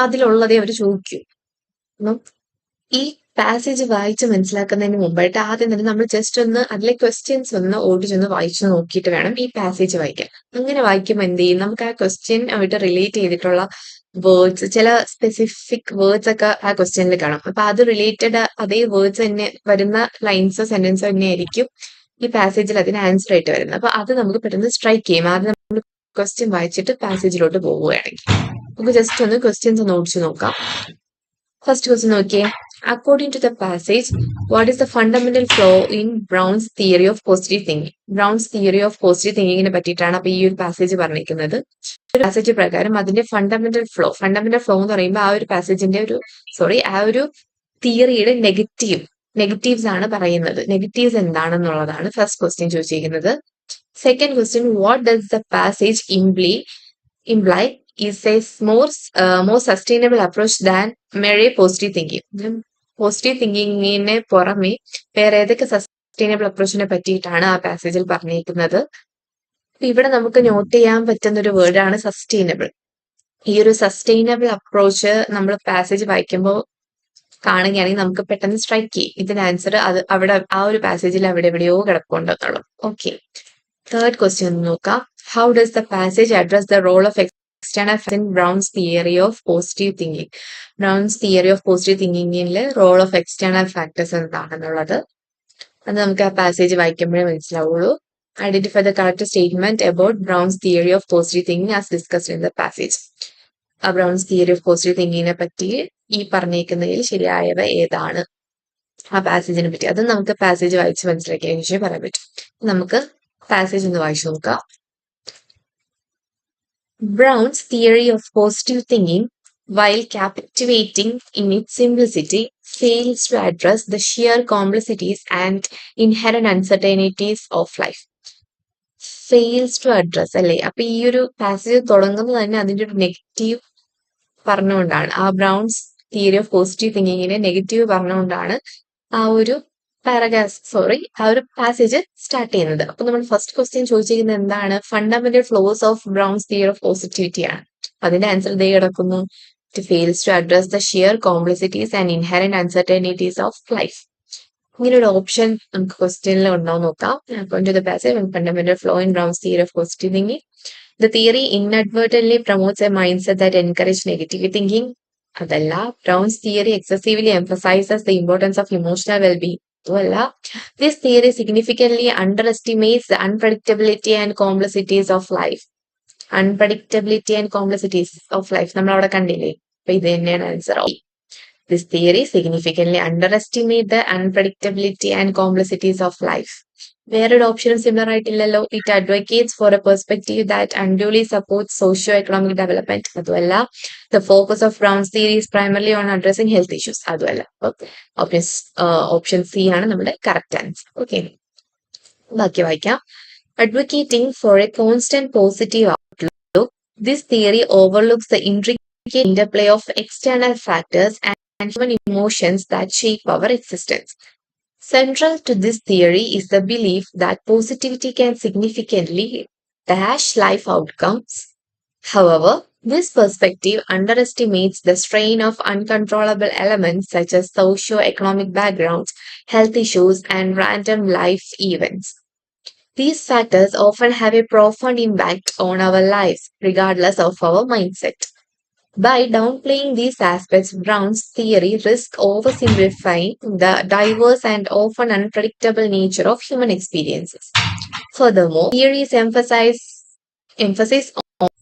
അതിലുള്ളതേ അവർ ചോദിക്കൂ. അപ്പം ഈ പാസേജ് വായിച്ച് മനസ്സിലാക്കുന്നതിന് മുമ്പായിട്ട് ആദ്യം തന്നെ നമ്മൾ ജസ്റ്റ് ഒന്ന് അതിലെ ക്വസ്റ്റ്യൻസ് ഒന്ന് ഓടിച്ചൊന്ന് വായിച്ചു നോക്കിയിട്ട് വേണം ഈ പാസേജ് വായിക്കാൻ. അങ്ങനെ വായിക്കുമ്പോൾ എന്ത് ചെയ്യും, നമുക്ക് ആ ക്വസ്റ്റ്യൻ ആയിട്ട് റിലേറ്റ് ചെയ്തിട്ടുള്ള വേർഡ്സ്, ചില സ്പെസിഫിക് വേർഡ്സ് ഒക്കെ ആ ക്വസ്റ്റ്യനിൽ കാണും. അപ്പൊ അത് റിലേറ്റഡ് അതേ വേർഡ്സ് തന്നെ വരുന്ന ലൈൻസോ സെന്റൻസോ തന്നെ ആയിരിക്കും ഈ പാസേജിൽ അതിന് ആൻസർ ആയിട്ട് വരുന്നത്. അപ്പൊ അത് നമുക്ക് പെട്ടെന്ന് സ്ട്രൈക്ക് ചെയ്യും. ആദ്യം നമ്മൾ ക്വസ്റ്റ്യൻ വായിച്ചിട്ട് പാസേജിലോട്ട് പോവുകയാണെങ്കിൽ നമുക്ക് ജസ്റ്റ് ഒന്ന് ക്വസ്റ്റ്യൻസ് ഒന്ന് ഓടിച്ചു നോക്കാം. ഫസ്റ്റ് ക്വസ്റ്റ്യൻ നോക്കിയേ. According to the passage, what is the fundamental flaw in Brown's theory of positive thinking? Brown's theory of positive thinking പറ്റിയിട്ടാണ് അപ്പൊ ഈ ഒരു പാസേജ് പറഞ്ഞിരിക്കുന്നത്. ഒരു പാസേജ് പ്രകാരം അതിന്റെ ഫണ്ടമെന്റൽ ഫ്ലോ എന്ന് പറയുമ്പോൾ ആ ഒരു തിയറിയുടെ നെഗറ്റീവ്സ് ആണ് പറയുന്നത്. നെഗറ്റീവ്സ് എന്താണെന്നുള്ളതാണ് ഫസ്റ്റ് ക്വസ്റ്റ്യൻ ചോദിച്ചിരിക്കുന്നത്. Second question, what does the passage imply is a more sustainable approach than mere positive thinking. Positive തിങ്കിങ്ങിനെ പുറമെ വേറെ ഏതൊക്കെ സസ്റ്റൈനബിൾ അപ്രോച്ചിനെ പറ്റിയിട്ടാണ് ആ പാസേജിൽ പറഞ്ഞിരിക്കുന്നത്. ഇവിടെ നമുക്ക് നോട്ട് ചെയ്യാൻ പറ്റുന്ന ഒരു വേർഡാണ് സസ്റ്റൈനബിൾ. ഈ ഒരു സസ്റ്റൈനബിൾ അപ്രോച്ച് നമ്മൾ പാസേജ് വായിക്കുമ്പോൾ കാണുകയാണെങ്കിൽ നമുക്ക് പെട്ടെന്ന് സ്ട്രൈക്ക് ചെയ്യും ഇതിന്റെ ആൻസർ അത് അവിടെ ആ ഒരു പാസേജിൽ അവിടെ എവിടെയോ കിടപ്പുണ്ടെന്നുള്ളൂ. ഓക്കെ, തേർഡ് ക്വസ്റ്റ്യൻ നോക്കാം. How does the passage address the role of external factors in Brown's theory of positive thinking? Brown's theory of positive thinking-ലെ റോൾ ഓഫ് എക്സ്റ്റേണൽ ഫാക്ടേഴ്സ് എന്താണെന്നുള്ളത് അത് നമുക്ക് ആ പാസേജ് വായിക്കുമ്പോഴേ മനസ്സിലാവുള്ളൂ. Identify the correct statement about Brown's theory of positive thinking as discussed in the passage. ആ Brown's theory of positive തിങ്കിങ്ങിനെ പറ്റി ഈ പറഞ്ഞേക്കുന്നതിൽ ശരിയായവ ഏതാണ് ആ പാസേജിനെ പറ്റി, അത് നമുക്ക് പാസേജ് വായിച്ച് മനസ്സിലാക്കിയതിനു ശേഷം പറയാൻ പറ്റും. നമുക്ക് പാസേജ് ഒന്ന് വായിച്ചു നോക്കാം. Brown's theory of positive thinking, while captivating in its simplicity, fails to address the sheer complexities and inherent uncertainties of life. Fails to address അല്ലേ? അപ്പൊ ഈ ഒരു പാസേജ് തുടങ്ങുന്നത് തന്നെ അതിന്റെ ഒരു നെഗറ്റീവ് പറഞ്ഞുകൊണ്ടാണ്. ആ ബ്രൗൺസ് തിയറി ഓഫ് പോസിറ്റീവ് തിങ്കിങ്ങിനെ നെഗറ്റീവ് പറഞ്ഞുകൊണ്ടാണ് ആ ഒരു ആ ഒരു പാസേജ് സ്റ്റാർട്ട് ചെയ്യുന്നത്. അപ്പൊ നമ്മൾ ഫസ്റ്റ് ക്വസ്റ്റ്യൻ ചോദിച്ചിരിക്കുന്നത് എന്താണ്? Fundamental flaws of Brown's theory of positivity ആണ്. അതിന്റെ ആൻസർ ഇതേ കിടക്കുന്നു. It fails to address the sheer complexities and inherent uncertainties of life. ഇങ്ങനെ ഒരു ഓപ്ഷൻ നമുക്ക് ക്വസ്റ്റ്യനിൽ ഉണ്ടോ നോക്കാം. According to the passage, fundamental flaw in Brown's theory of positive thinking, the theory inadvertently promotes a mindset that encourages negative thinking. അതല്ല. Brown's theory excessively emphasizes the importance of emotional well-being. This theory significantly underestimates the unpredictability and complexities of life. നമ്മൾ അവിടെ കണ്ടില്ലേ? അപ്പൊ ഇത് തന്നെയാണ് answer. This theory significantly underestimates the unpredictability and complexities of life. വേറൊരു ഓപ്ഷനും similar ആയിട്ടില്ലല്ലോ. It advocates for a perspective that unduly supports socio economic development. അതുമല്ല. The focus of Brown's theory is primarily on addressing health issues. അതുമല്ല. Option C ആണ് നമ്മുടെ correct answer. Okay, ബാക്കി വായിക്കാം. Advocating for a constant positive outlook, this theory overlooks the intricate interplay of external factors and human emotions that shape our existence. Central to this theory is the belief that positivity can significantly dash life outcomes. However, this perspective underestimates the strain of uncontrollable elements such as socio-economic backgrounds, health issues, and random life events. These factors often have a profound impact on our lives, regardless of our mindset. By downplaying these aspects, Brown's theory risks oversimplifying the diverse and often unpredictable nature of human experiences. Furthermore, theory's emphasis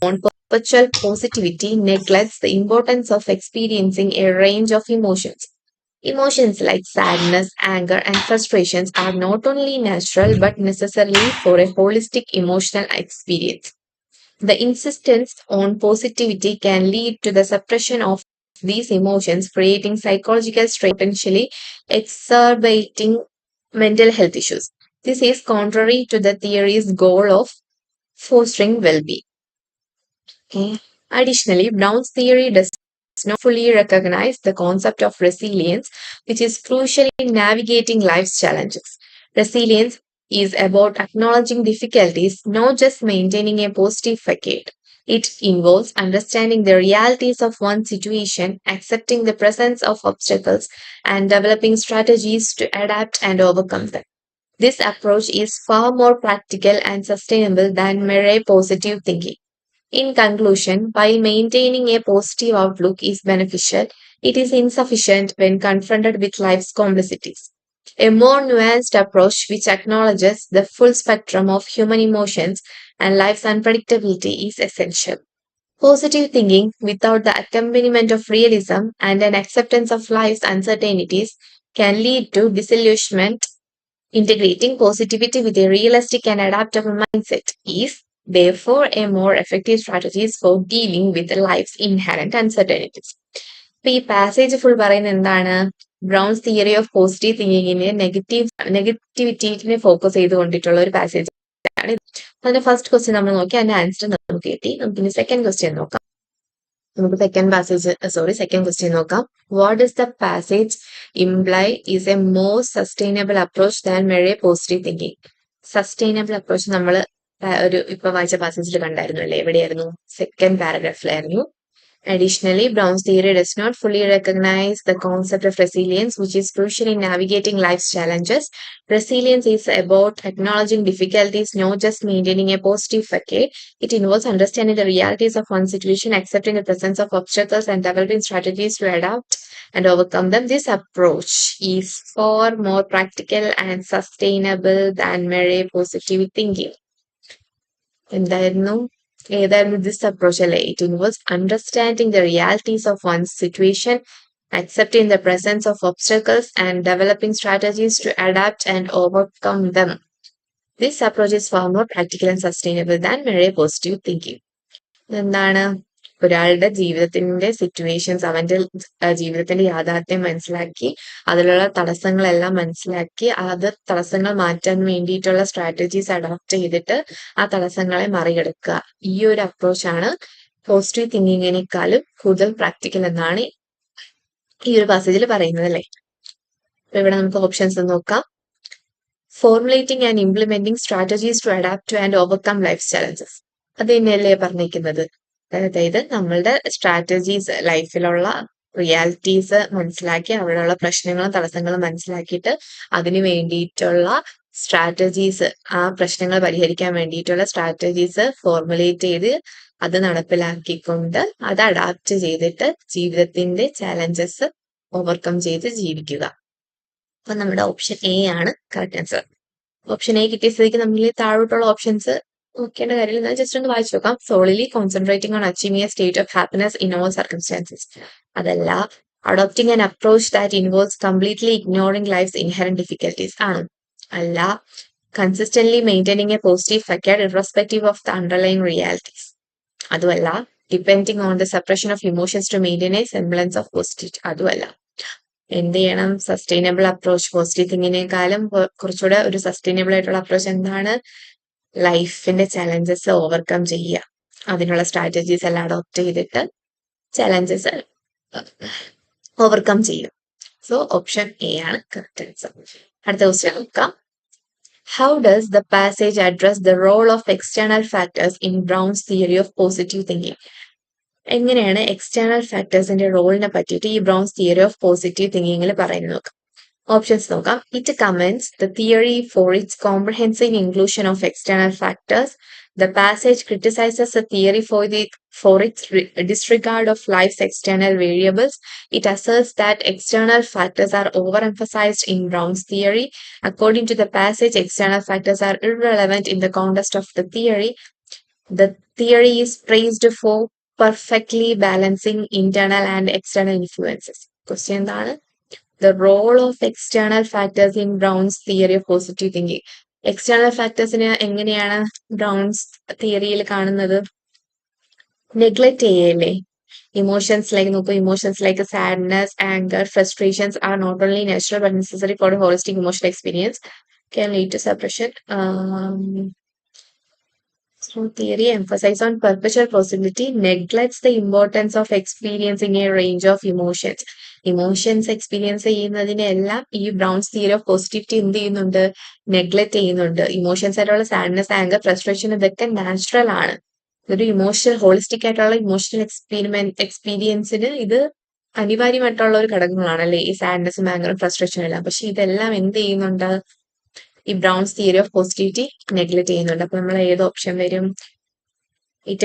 on perpetual positivity neglects the importance of experiencing a range of emotions. Emotions like sadness, anger, and frustrations are not only natural but necessary for a holistic emotional experience. The insistence on positivity can lead to the suppression of these emotions, creating psychological strain, potentially exacerbating mental health issues. This is contrary to the theory's goal of fostering well-being. Okay. Additionally, Brown's theory does not fully recognize the concept of resilience, which is crucial in navigating life's challenges. Resilience is about acknowledging difficulties, not just maintaining a positive facade. It involves understanding the realities of one's situation, accepting the presence of obstacles, and developing strategies to adapt and overcome them. This approach is far more practical and sustainable than mere positive thinking. In conclusion, while maintaining a positive outlook is beneficial, it is insufficient when confronted with life's complexities. A more nuanced approach, which acknowledges the full spectrum of human emotions and life's unpredictability, is essential. Positive thinking, without the accompaniment of realism and an acceptance of life's uncertainties, can lead to disillusionment. Integrating positivity with a realistic and adaptable mindset is, therefore, a more effective strategy for dealing with life's inherent uncertainties. ഇപ്പൊ ഈ passage full പറയുന്നത് എന്താണ്? Brown's theory of positive തിങ്കിങ്ങിനെ നെഗറ്റിവിറ്റിനെ focus ചെയ്തുകൊണ്ടിട്ടുള്ള ഒരു passage ആണ്. അതിന്റെ ഫസ്റ്റ് ക്വസ്റ്റ്യൻ നമ്മൾ നോക്കി, അതിന്റെ ആൻസർ നമുക്ക് കിട്ടി. നമുക്കിനി സെക്കൻഡ് ക്വസ്റ്റ്യൻ നോക്കാം. നമുക്ക് സെക്കൻഡ് ക്വസ്റ്റ്യൻ നോക്കാം. What does the passage imply is a more sustainable approach than mere positive thinking? Sustainable approach നമ്മൾ ഇപ്പൊ വായിച്ച പാസേജിൽ കണ്ടായിരുന്നു അല്ലേ? എവിടെയായിരുന്നു? സെക്കൻഡ് പാരഗ്രാഫിലായിരുന്നു. Additionally, Brown's theory does not fully recognize the concept of resilience, which is crucial in navigating life's challenges. Resilience is about acknowledging difficulties, not just maintaining a positive facade. It involves understanding the realities of one's situation, accepting the presence of obstacles, and developing strategies to adapt and overcome them. This approach is far more practical and sustainable than mere positive thinking. ഏതായിരുന്നു this approach അല്ലേ? It involves understanding the realities of one's situation, accepting the presence of obstacles, and developing strategies to adapt and overcome them. This approach is far more practical and sustainable than mere positive thinking. എന്താണ്? ഒരാളുടെ ജീവിതത്തിന്റെ situations, അവന്റെ ജീവിതത്തിന്റെ യാഥാർത്ഥ്യം മനസ്സിലാക്കി, അതിലുള്ള തടസ്സങ്ങളെല്ലാം മനസ്സിലാക്കി, തടസ്സങ്ങൾ മാറ്റാൻ വേണ്ടിയിട്ടുള്ള സ്ട്രാറ്റജീസ് അഡോപ്റ്റ് ചെയ്തിട്ട് ആ തടസ്സങ്ങളെ മറികടക്കുക. ഈ ഒരു അപ്രോച്ചാണ് പോസിറ്റീവ് തിങ്കിങ്ങിനേക്കാളും കൂടുതൽ പ്രാക്ടിക്കൽ എന്നാണ് ഈ ഒരു പാസേജിൽ പറയുന്നത് അല്ലേ? അപ്പൊ ഇവിടെ നമുക്ക് ഓപ്ഷൻസ് നോക്കാം. Formulating and implementing strategies to adapt to and overcome life challenges. അത് തന്നെയല്ലേ പറഞ്ഞിരിക്കുന്നത്? അതായത് നമ്മളുടെ സ്ട്രാറ്റജീസ്, ലൈഫിലുള്ള റിയാലിറ്റീസ് മനസ്സിലാക്കി, അവിടെയുള്ള പ്രശ്നങ്ങളും തടസ്സങ്ങളും മനസ്സിലാക്കിയിട്ട് അതിന് വേണ്ടിയിട്ടുള്ള സ്ട്രാറ്റജീസ്, ആ പ്രശ്നങ്ങൾ പരിഹരിക്കാൻ വേണ്ടിയിട്ടുള്ള സ്ട്രാറ്റജീസ് ഫോർമുലേറ്റ് ചെയ്ത് അത് നടപ്പിലാക്കിക്കൊണ്ട് അത് അഡാപ്റ്റ് ചെയ്തിട്ട് ജീവിതത്തിന്റെ ചാലഞ്ചസ് ഓവർകം ചെയ്ത് ജീവിക്കുക. അപ്പൊ നമ്മുടെ ഓപ്ഷൻ എ ആണ് കറക്റ്റ് ആൻസർ. ഓപ്ഷൻ എ കിട്ടിയ സ്ഥിതിക്ക് നമ്മൾ താഴോട്ടുള്ള ഓപ്ഷൻസ് നോക്കേണ്ട കാര്യമില്ല. ഞാൻ ജസ്റ്റ് ഒന്ന് വായിച്ചു നോക്കാം. Solely concentrating on achieving a state of happiness in all circumstances. അതല്ല. Adopting an approach that involves completely ignoring life's inherent difficulties ആണ്. അല്ല. Consistently maintaining a positive facade irrespective of the underlying realities. അതുമല്ല. Depending on the suppression of emotions to maintain a semblance of positive. അതുമല്ല. എന്ത് ചെയ്യണം? Sustainable approach, positive തിങ്കിങ്ങിനേക്കാളും കുറച്ചുകൂടെ ഒരു sustainable ആയിട്ടുള്ള approach എന്താണ്? ലൈഫിന്റെ ചലഞ്ചസ് ഓവർകം ചെയ്യുക, അതിനുള്ള സ്ട്രാറ്റജീസ് എല്ലാം അഡോപ്റ്റ് ചെയ്തിട്ട് ചലഞ്ചസ് ഓവർകം ചെയ്യും. സോ ഓപ്ഷൻ എ ആണ് കറക്റ്റ് ആൻസർ. അടുത്ത ക്വസ്റ്റ്യൻ നോക്കാം. How does the passage address the role of external factors in Brown's theory of positive thinking? എങ്ങനെയാണ് എക്സ്റ്റേണൽ ഫാക്ടേഴ്സിന്റെ റോളിനെ പറ്റിയിട്ട് ഈ ബ്രൗൺസ് തിയറി ഓഫ് പോസിറ്റീവ് തിങ്കിങ്ങിൽ പറയുന്നത് നോക്കാം. Options നോക്കാം. It commends the theory for its comprehensive inclusion of external factors. The passage criticizes the theory for its disregard of life's external variables. It asserts that external factors are overemphasized in Brown's theory. According to the passage, external factors are irrelevant in the context of the theory. The theory is praised for perfectly balancing internal and external influences. Question എന്താണ്? The role of external factors in Brown's theory of positive thinking. External factorsനെ എങ്ങനെയാണ് browns തിയറിയിൽ കാണുന്നത്? Neglect ചെയ്യല്ലേ? Emotions like നോക്കൂ, emotions like sadness, anger, frustrations are not only natural but necessary for a holistic emotional experience, can lead to suppression. So theory emphasizes on perpetual possibility, neglects the importance of experiencing a range of emotions. Emotions experience ചെയ്യുന്നതിനെല്ലാം ഈ Brown's theory of positivity എന്ത് ചെയ്യുന്നുണ്ട്? Neglect ചെയ്യുന്നുണ്ട്. Emotions ആയിട്ടുള്ള sadness, anger, frustration ഇതൊക്കെ natural ആണ്. ഒരു emotional holistic ആയിട്ടുള്ള ഇമോഷണൽ എക്സ്പീരിയൻസിന് ഇത് അനിവാര്യമായിട്ടുള്ള ഒരു ഘടകങ്ങളാണല്ലേ ഈ സാഡ്നെസ്സും ആങ്കറും ഫ്രസ്ട്രേഷനും എല്ലാം. പക്ഷെ ഇതെല്ലാം എന്ത് ചെയ്യുന്നുണ്ട്? ഈ Brown's theory of positivity neglect ചെയ്യുന്നുണ്ട്. അപ്പൊ നമ്മൾ ഏത് ഓപ്ഷൻ വരും? It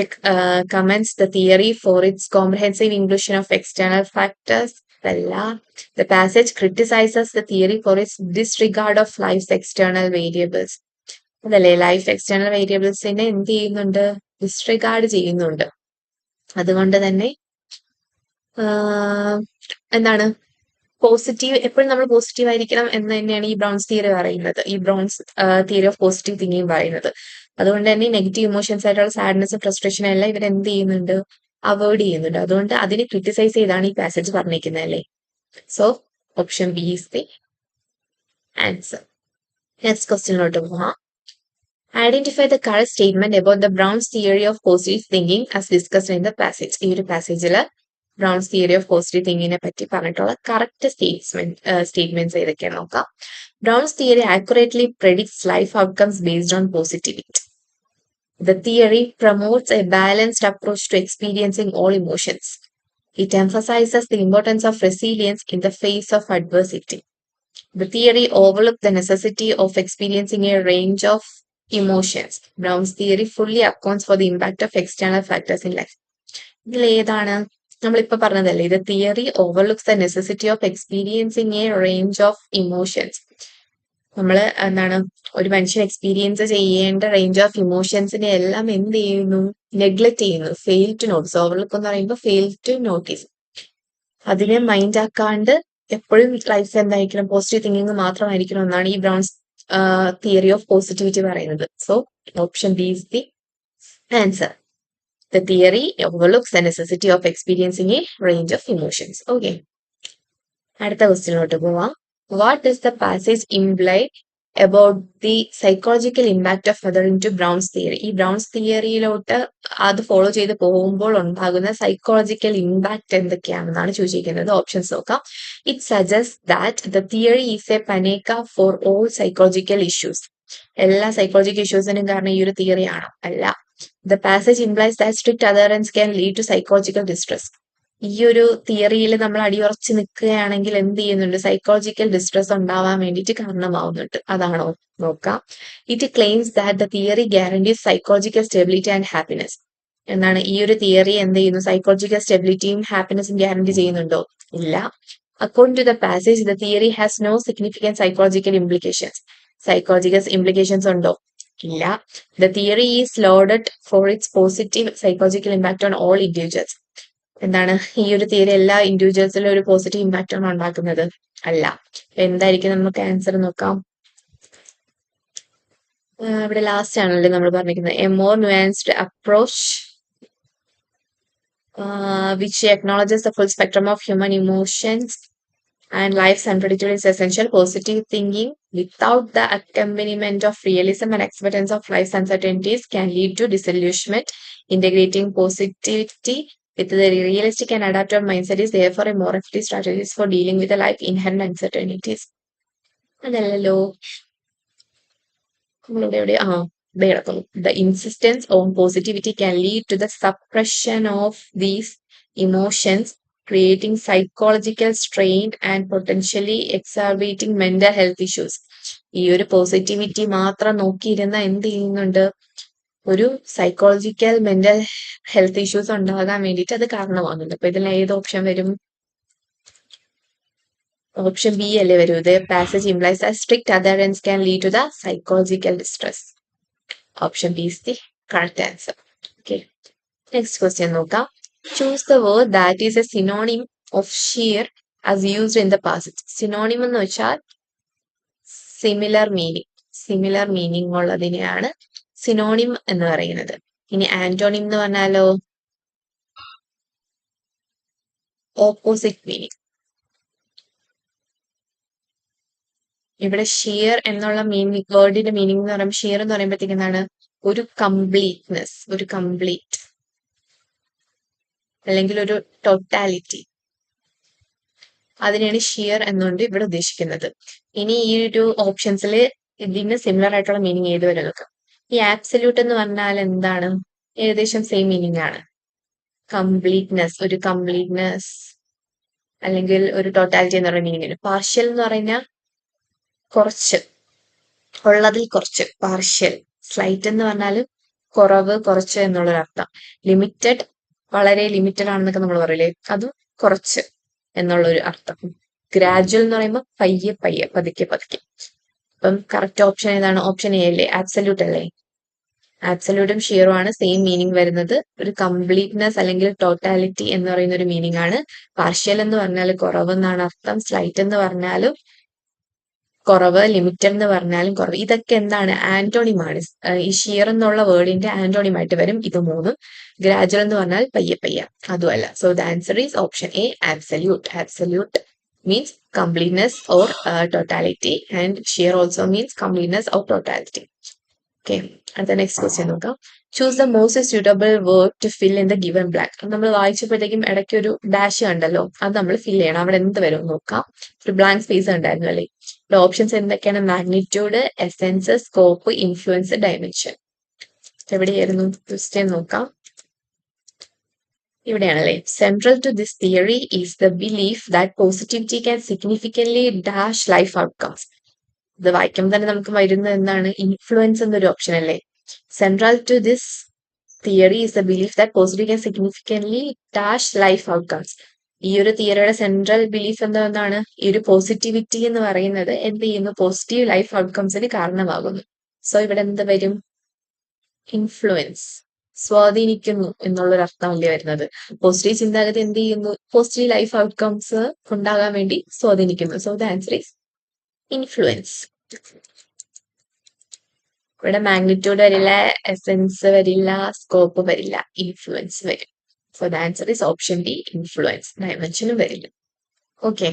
comments the theory for its comprehensive inclusion of external factors. The passage criticizes the theory for its disregard of life's external variables. അതല്ലേ ലൈഫ് എക്സ്റ്റേണൽ വേരിയബിൾസിനെ എന്ത് ചെയ്യുന്നുണ്ട്? Disregard ചെയ്യുന്നുണ്ട്. അതുകൊണ്ട് തന്നെ എന്താണ് എപ്പോഴും നമ്മൾ പോസിറ്റീവ് ആയിരിക്കണം എന്ന് തന്നെയാണ് ഈ ബ്രൗൺസ് തിയറി പറയുന്നത്, ഈ Brown's theory of positive thinking പറയുന്നത്. അതുകൊണ്ട് തന്നെ നെഗറ്റീവ് ഇമോഷൻസ് ആയിട്ടുള്ള സാഡ്നെസ് ഫ്രസ്ട്രേഷൻ എല്ലാം ഇവർ എന്ത് ചെയ്യുന്നുണ്ട്? അവോയ്ഡ് ചെയ്യുന്നുണ്ട്. അതുകൊണ്ട് അതിനെ ക്രിട്ടിസൈസ് ചെയ്താണ് ഈ പാസേജ് പറഞ്ഞിരിക്കുന്നത് അല്ലേ. So option B is the answer. Next ക്വസ്റ്റ്യനിലോട്ട് പോവാം. Identify the correct statement about the Brown's theory of positive thinking as discussed in the passage. ഈ ഒരു പാസേജിൽ ബ്രൗൺസ് തിയറി ഓഫ് പോസിറ്റീവ് തിങ്കിങ്ങിനെ പറ്റി പറഞ്ഞിട്ടുള്ള കറക്റ്റ് സ്റ്റേറ്റ്മെന്റ്സ് ഏതൊക്കെയാണ് നോക്കാം. Brown's theory accurately predicts life outcomes based on positivity. The theory promotes a balanced approach to experiencing all emotions. It emphasizes the importance of resilience in the face of adversity. The theory overlooks the necessity of experiencing a range of emotions. Brown's theory fully accounts for the impact of external factors in life. ഇതിൽ ഏതാണ്? നമ്മളിപ്പോ പറഞ്ഞതല്ലേ, ഇത് theory overlooks the necessity of experiencing a range of emotions. നമ്മള് എന്താണ് ഒരു മനുഷ്യൻ experience ചെയ്യേണ്ട റേഞ്ച് ഓഫ് ഇമോഷൻസിനെ എല്ലാം എന്ത് ചെയ്യുന്നു? നെഗ്ലക്ട് ചെയ്യുന്നു. Fail to notice. ഓവർലുക്ക് എന്ന് പറയുമ്പോൾ ഫെയിൽ ടു നോട്ടീസ്. അതിനെ മൈൻഡ് ആക്കാണ്ട് എപ്പോഴും ലൈഫ് എന്തായിരിക്കണം? പോസിറ്റീവ് തിങ്കിങ് മാത്രമായിരിക്കണം എന്നാണ് ഈ ബ്രൗൺസ് തിയറി ഓഫ് പോസിറ്റിവിറ്റി പറയുന്നത്. So option B is the answer. The theory overlooks the necessity of experiencing a range of emotions. Okay. അടുത്ത ക്വസ്റ്റ്യനിലോട്ട് പോവാം. What does the passage imply about the psychological impact of adhering to Brown's theory? ഈ browns തിയറിയിലോട്ട് അത് follow ചെയ്ത് പോകുമ്പോൾ ഉണ്ടാകുന്ന psychological impact എന്തൊക്കെയാണെന്നാണ് ചോദിച്ചിരിക്കുന്നത്. Options നോക്കാം. It suggests that the theory is a panacea for all psychological issues. എല്ലാ psychological ഇഷ്യൂസിനും കാരണം ഈ ഒരു തിയറിയാണോ? അല്ല. The passage implies that strict adherence can lead to psychological distress. ഈ ഒരു തിയറിയിൽ നമ്മൾ അടിയുറച്ച് നിൽക്കുകയാണെങ്കിൽ എന്ത് ചെയ്യുന്നുണ്ട്? സൈക്കോളജിക്കൽ ഡിസ്ട്രെസ് ഉണ്ടാവാൻ വേണ്ടിയിട്ട് കാരണമാവുന്നുണ്ട്. അതാണോ? നോക്കാം. It claims that the theory guarantees psychological stability and happiness. എന്താണ് ഈ ഒരു തിയറി എന്ത് ചെയ്യുന്നു? സൈക്കോളജിക്കൽ സ്റ്റെബിലിറ്റിയും ഹാപ്പിനെസ്സും ഗ്യാരണ്ടി ചെയ്യുന്നുണ്ടോ? ഇല്ല. According to the passage the theory has no significant psychological implications. Psychological implications ഉണ്ടോ? ഇല്ല. The theory is lauded for its positive psychological impact on all individuals. എന്താണ് ഈ ഒരു തിയറി എല്ലാ ഇൻഡിവിജ്വൽസിലും ഒരു പോസിറ്റീവ് ഇമ്പാക്റ്റ് ആണ് ഉണ്ടാക്കുന്നത്? അല്ല. എന്തായിരിക്കും? നമുക്ക് ആൻസർ നോക്കാം. ഇവിടെ ലാസ്റ്റ് ആണല്ലേ നമ്മൾ പറഞ്ഞിരിക്കുന്നത്. A more nuanced approach which acknowledges the full spectrum of human emotions and life's unpredictability is essential. Positive thinking without the accompaniment of realism and acceptance of life's uncertainties can lead to disillusionment. Integrating positivity with the realistic and adaptive mindset is therefore a more effective strategy for dealing with the life inherent uncertainties. അതല്ലല്ലോ നമ്മളിവിടെ the insistence on positivity can lead to the suppression of these emotions, creating psychological strain and potentially exacerbating mental health issues. ഈ ഒരു positivity മാത്രം നോക്കിയിരുന്ന എന്ത് ചെയ്യുന്നുണ്ട്? ഒരു psychological mental health issues ഉണ്ടാകാൻ വേണ്ടിയിട്ട് അത് കാരണമാകുന്നുണ്ട്. അപ്പൊ ഇതിൽ ഏത് ഓപ്ഷൻ വരും? ഓപ്ഷൻ ബി അല്ലേ വരൂ. The passage implies that strict adherence can lead to the psychological distress. Option B is the correct answer. Okay. Next question നോക്കാം. Choose the word that is a synonym of sheer as used in the passage. Synonym എന്ന് വെച്ചാൽ similar meaning ഉള്ളതിനെയാണ് synonym എന്ന് പറയുന്നത്. ഇനി antonym എന്ന് പറഞ്ഞാലോ opposite meaning. ഇവിടെ shear എന്നുള്ള മീനിങ് വേർഡിന്റെ മീനിങ് എന്ന് പറയുമ്പോൾ ഷിയർ എന്ന് പറയുമ്പോഴത്തേക്ക് എന്താണ്? ഒരു കംപ്ലീറ്റ്നെസ്, ഒരു കംപ്ലീറ്റ് അല്ലെങ്കിൽ ഒരു ടോട്ടാലിറ്റി, അതിനെയാണ് ഷിയർ എന്നുകൊണ്ട് ഇവിടെ ഉദ്ദേശിക്കുന്നത്. ഇനി ഈ ഒരു ഓപ്ഷൻസിൽ ഇതിന് സിമിലർ ആയിട്ടുള്ള മീനിങ് ഏത് വരെ നോക്കാം. ഈ ആബ്സല്യൂട്ട് എന്ന് പറഞ്ഞാൽ എന്താണ്? ഏകദേശം സെയിം മീനിങ് ആണ്. കംപ്ലീറ്റ്നെസ്, ഒരു കംപ്ലീറ്റ്നെസ് അല്ലെങ്കിൽ ഒരു ടോട്ടാലിറ്റി എന്ന് പറയുന്ന മീനിങ്. പാർഷ്യൽ എന്ന് പറഞ്ഞാൽ കുറച്ച്, ഉള്ളതിൽ കുറച്ച്, പാർഷ്യൽ. സ്ലൈറ്റ് എന്ന് പറഞ്ഞാലും കുറവ്, കുറച്ച് എന്നുള്ളൊരർത്ഥം. ലിമിറ്റഡ്, വളരെ ലിമിറ്റഡ് ആണെന്നൊക്കെ നമ്മൾ പറയില്ലേ, അതും കുറച്ച് എന്നുള്ളൊരു അർത്ഥം. ഗ്രാജുവൽ എന്ന് പറയുമ്പോൾ പയ്യെ പയ്യെ, പതുക്കെ പതുക്കെ. അപ്പം കറക്റ്റ് ഓപ്ഷൻ ഏതാണ്? ഓപ്ഷൻ എ അല്ലേ? ആബ്സല്യൂട്ട് അല്ലേ? ആബ്സല്യൂട്ടും ഷിയറും ആണ് സെയിം മീനിങ് വരുന്നത്. ഒരു കംപ്ലീറ്റ്നെസ് അല്ലെങ്കിൽ ടോട്ടാലിറ്റി എന്ന് പറയുന്ന ഒരു മീനിങ് ആണ്. പാർഷ്യൽ എന്ന് പറഞ്ഞാൽ കുറവെന്നാണ് അർത്ഥം. സ്ലൈറ്റ് എന്ന് പറഞ്ഞാലും കുറവ്, ലിമിറ്റഡ് എന്ന് പറഞ്ഞാലും കുറവ്. ഇതൊക്കെ എന്താണ്? ആന്റോണിമാണ്. ഈ ഷിയർ എന്നുള്ള വേർഡിന്റെ ആന്റോണിമായിട്ട് വരും ഇത് മൂന്നും. ഗ്രാജുവൽ എന്ന് പറഞ്ഞാൽ പയ്യെ പയ്യെ, അതുമല്ല. So the answer is option A, absolute. Absolute means completeness or totality, and sheer also means completeness or totality. Okay, and the next question നോക്കാം. Choose the most suitable word to fill in the given blank. നമ്മൾ വായിച്ചപ്പോഴത്തേക്കും ഇടയ്ക്ക് ഒരു dash കണ്ടല്ലോ, അത് നമ്മൾ ഫിൽ ചെയ്യണം. അവിടെ എന്ത് വരും നോക്കാം. ഒരു ബ്ലാങ്ക് സ്പേസ് ഉണ്ടായിരുന്നു അല്ലേ? ഇവിടെ ഓപ്ഷൻസ് എന്തൊക്കെയാണ്? Magnitude, essence, scope, influence, dimension. എവിടെയായിരുന്നു ക്വസ്റ്റ്യൻ നോക്കാം. ഇവിടെയാണല്ലേ. Central to this theory is the belief that positivity can significantly dash life outcomes. ഇത് വായിക്കുമ്പോൾ തന്നെ നമുക്ക് വരുന്നത് എന്താണ്? ഇൻഫ്ലുവൻസ് എന്നൊരു ഓപ്ഷൻ അല്ലേ. Central to this theory is the belief that positivity can significantly dash life outcomes. ഈ ഒരു തിയറിയുടെ സെൻട്രൽ ബിലീഫ് എന്താണ്? ഈ ഒരു പോസിറ്റിവിറ്റി എന്ന് പറയുന്നത് എന്ത് ചെയ്യുന്നു? പോസിറ്റീവ് ലൈഫ് ഔട്ട്കംസിന് കാരണമാകുന്നു. സോ ഇവിടെ എന്ത് വരും? ഇൻഫ്ലുവൻസ്, സ്വാധീനിക്കുന്നു എന്നുള്ളൊരു അർത്ഥമല്ലേ വരുന്നത്. പോസിറ്റീവ് ചിന്താഗതി എന്ത് ചെയ്യുന്നു? പോസിറ്റീവ് ലൈഫ് ഔട്ട്കംസ് ഉണ്ടാകാൻ വേണ്ടി സ്വാധീനിക്കുന്നു. So the answer is influence. ഇവിടെ മാഗ്നിറ്റ്യൂഡ് വരില്ല, എസെൻസ് വരില്ല, സ്കോപ്പ് വരില്ല, ഇൻഫ്ലുവൻസ് വരും. So the answer is option B, influence. ഡയമെൻഷനും വരില്ല. ഓക്കെ,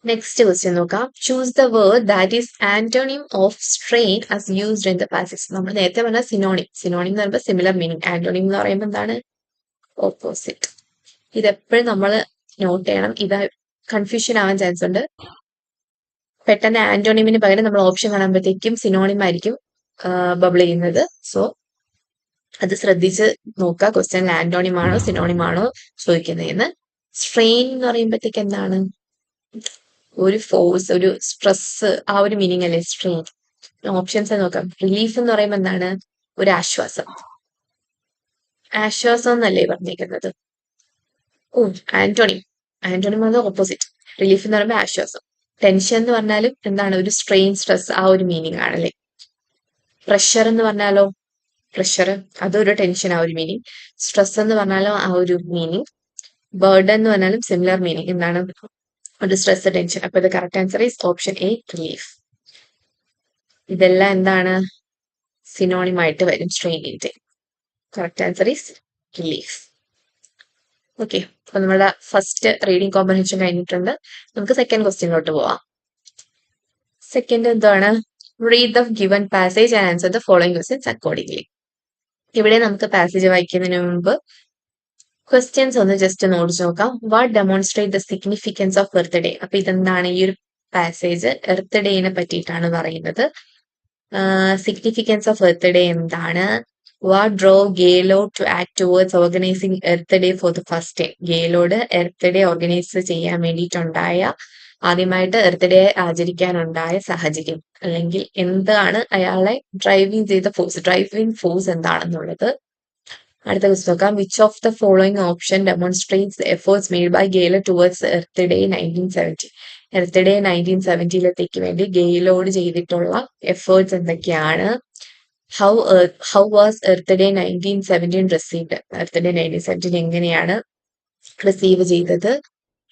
നെക്സ്റ്റ് ക്വസ്റ്റ്യൻ നോക്കാം. Choose the word that is antonym of strain as used in the passage. നമ്മൾ നേരത്തെ പറഞ്ഞ സിനോണിം. സിനോണിം എന്ന് പറയുമ്പോൾ സിമിലർ മീനിങ്. ആന്റോണിം എന്ന് പറയുമ്പോൾ എന്താണ്? ഓപ്പോസിറ്റ്. ഇതെപ്പോഴും നമ്മൾ നോട്ട് ചെയ്യണം. ഇത് കൺഫ്യൂഷൻ ആവാൻ ചാൻസ് ഉണ്ട്. പെട്ടെന്ന് ആന്റോണിമിന് പകരം നമ്മൾ ഓപ്ഷൻ കാണുമ്പോഴത്തേക്കും സിനോണിം ആയിരിക്കും ബബിൾ ചെയ്യുന്നത്. സോ അത് ശ്രദ്ധിച്ച് നോക്കുക. ക്വസ്റ്റ്യനിൽ ആന്റോണിം ആണോ സിനോണിം ആണോ ചോദിക്കുന്നതെന്ന്. സ്ട്രെയിൻ എന്ന് പറയുമ്പോഴത്തേക്ക് എന്താണ്? ഒരു ഫോഴ്സ്, ഒരു സ്ട്രെസ്, ആ ഒരു മീനിങ് അല്ലേ സ്ട്രെയിൻ. ഓപ്ഷൻസ് നോക്കാം. റിലീഫ് എന്ന് പറയുമ്പോൾ എന്താണ്? ഒരു ആശ്വാസം. ആശ്വാസം എന്നല്ലേ പറഞ്ഞേക്കുന്നത്. ഓ, ആന്റോണിം. ആന്റോണിം അത് ഓപ്പോസിറ്റ്. റിലീഫ് എന്ന് പറയുമ്പോൾ ആശ്വാസം. ടെൻഷൻ എന്ന് പറഞ്ഞാലും എന്താണ്? ഒരു സ്ട്രെയിൻ, സ്ട്രെസ്, ആ ഒരു മീനിങ് ആണല്ലേ. പ്രഷർ എന്ന് പറഞ്ഞാലോ? പ്രഷർ, അതൊരു ടെൻഷൻ, ആ ഒരു മീനിങ്. സ്ട്രെസ് എന്ന് പറഞ്ഞാലും ആ ഒരു മീനിങ്. ബർഡൻ എന്ന് പറഞ്ഞാലും സിമിലർ മീനിങ്. എന്താണ്? ഒരു സ്ട്രെസ്, ടെൻഷൻ. അപ്പൊ ഇത് correct answer is option A, relief. ഇതെല്ലാം എന്താണ്? സിനോണിം ആയിട്ട് വരും സ്ട്രെയിനിന്റെ. Correct answer is relief. Okay, അപ്പൊ നമ്മുടെ ഫസ്റ്റ് റീഡിംഗ് കോമ്പ്രഹെൻഷൻ കഴിഞ്ഞിട്ടുണ്ട്. നമുക്ക് സെക്കൻഡ് ക്വസ്റ്റ്യനിലോട്ട് പോവാം. സെക്കൻഡ് എന്താണ്? Read the given passage and answer the following questions accordingly. ഇവിടെ നമുക്ക് പാസേജ് വായിക്കുന്നതിന് മുമ്പ് ക്വസ്റ്റ്യൻസ് ഒന്ന് ജസ്റ്റ് നോടിച്ചു നോക്കാം. What demonstrate the significance of Earth Day. അപ്പൊ ഇതെന്താണ്? ഈ ഒരു പാസേജ് എർത്ത് ഡേനെ പറ്റിയിട്ടാണ് പറയുന്നത്. സിഗ്നിഫിക്കൻസ് ഓഫ് എർത്ത് ഡേ എന്താണ്? What drove Gaylord to act towards organising Earth Day for the first time. Gaylord Earth Day organise ചെയ്യാൻ വേണ്ടിയിട്ടുണ്ടായ, ആദ്യമായിട്ട് എർത്ത് ഡേ ആചരിക്കാനുണ്ടായ സാഹചര്യം, അല്ലെങ്കിൽ എന്താണ് അയാളെ ഡ്രൈവിംഗ് ചെയ്ത ഫോഴ്സ്, ഡ്രൈവിംഗ് ഫോഴ്സ് എന്താണെന്നുള്ളത്. അടുത്ത ക്വസ്റ്റ്യൻ നോക്കാം. Which of the following option demonstrates the efforts made by Gaylord towards Earth Day 1970. Earth Day 1970 വേണ്ടി ഗെയ്ലോഡ് ചെയ്തിട്ടുള്ള എഫേർട്സ് എന്തൊക്കെയാണ്? How was Earth Day 1917 received. Earth Day 1917 എങ്ങനെയാണ് റിസീവ് ചെയ്തത്?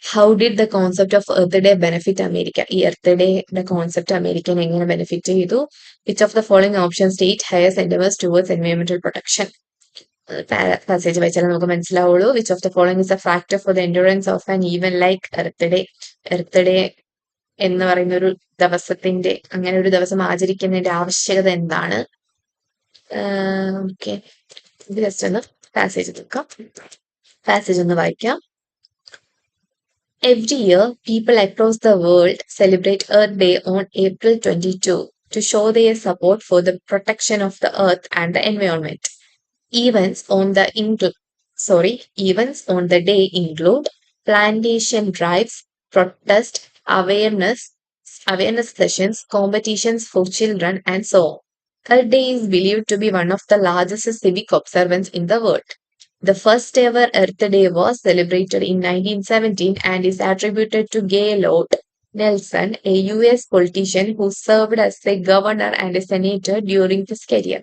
How did the concept of Earth Day benefit America. ഈ Earth ഡേയുടെ concept American എങ്ങനെ benefit ചെയ്തു? Which of the following option state higher sentiments towards എൻവയോൺമെന്റൽ protection. Passage വായിച്ചാൽ നമുക്ക് മനസ്സിലാവുള്ളൂ. Which of the following is A factor for the endurance of an even like earth day. Earth day എന്ന് പറയുന്ന ഒരു ദിവസത്തിന്റെ, അങ്ങനെ ഒരു ദിവസം ആചരിക്കുന്നതിന്റെ ആവശ്യകത എന്താണ്? ഓക്കെ, ഇത് ജസ്റ്റ് ഒന്ന് പാസേജ് നോക്കാം. പാസേജ് ഒന്ന് വായിക്കാം. Every year, people across the world celebrate Earth Day on April 22 to show their support for the protection of the earth and the environment. Events on the day include plantation drives, protest, awareness sessions, competitions for children, and so on. Earth Day is believed to be one of the largest civic observances in the world. The first ever Earth Day was celebrated in 1917 and is attributed to Gaylord Nelson, a US politician who served as a governor and a senator during his career.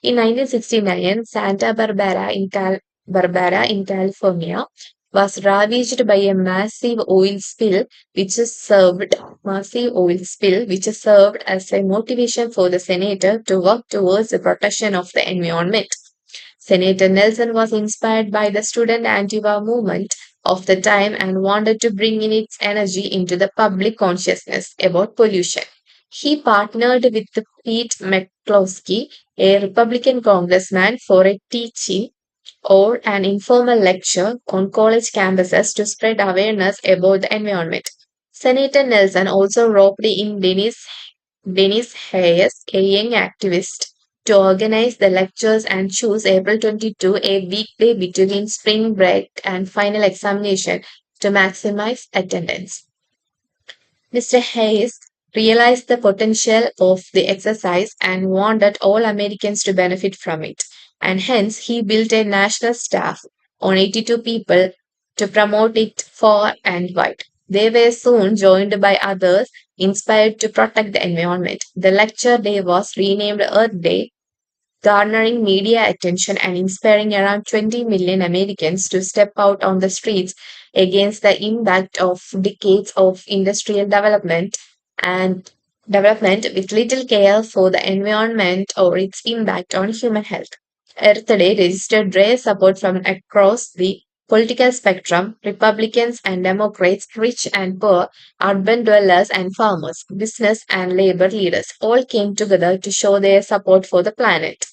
In 1969, Barbara in California was ravaged by a massive oil spill which served as a motivation for the senator to work towards the protection of the environment. Senator Nelson was inspired by the student anti-war movement of the time and wanted to bring in its energy into the public consciousness about pollution. He partnered with Pete McCloskey, a Republican congressman, for a teaching or an informal lecture on college campuses to spread awareness about the environment. Senator Nelson also roped in Dennis Hayes, a young activist, to organize the lectures and choose April 22, a weekday between spring break and final examination, to maximize attendance. Mr. Hayes realized the potential of the exercise and wanted all Americans to benefit from it, and hence he built a national staff on 82 people to promote it far and wide. They were soon joined by others inspired to protect the environment. The lecture day was renamed Earth Day, garnering media attention and inspiring around 20 million Americans to step out on the streets against the impact of decades of industrial and development with little care for the environment or its impact on human health. Earth Day registered rare support from across the political spectrum. Republicans and Democrats, rich and poor, urban dwellers and farmers, business and labor leaders all came together to show their support for the planet.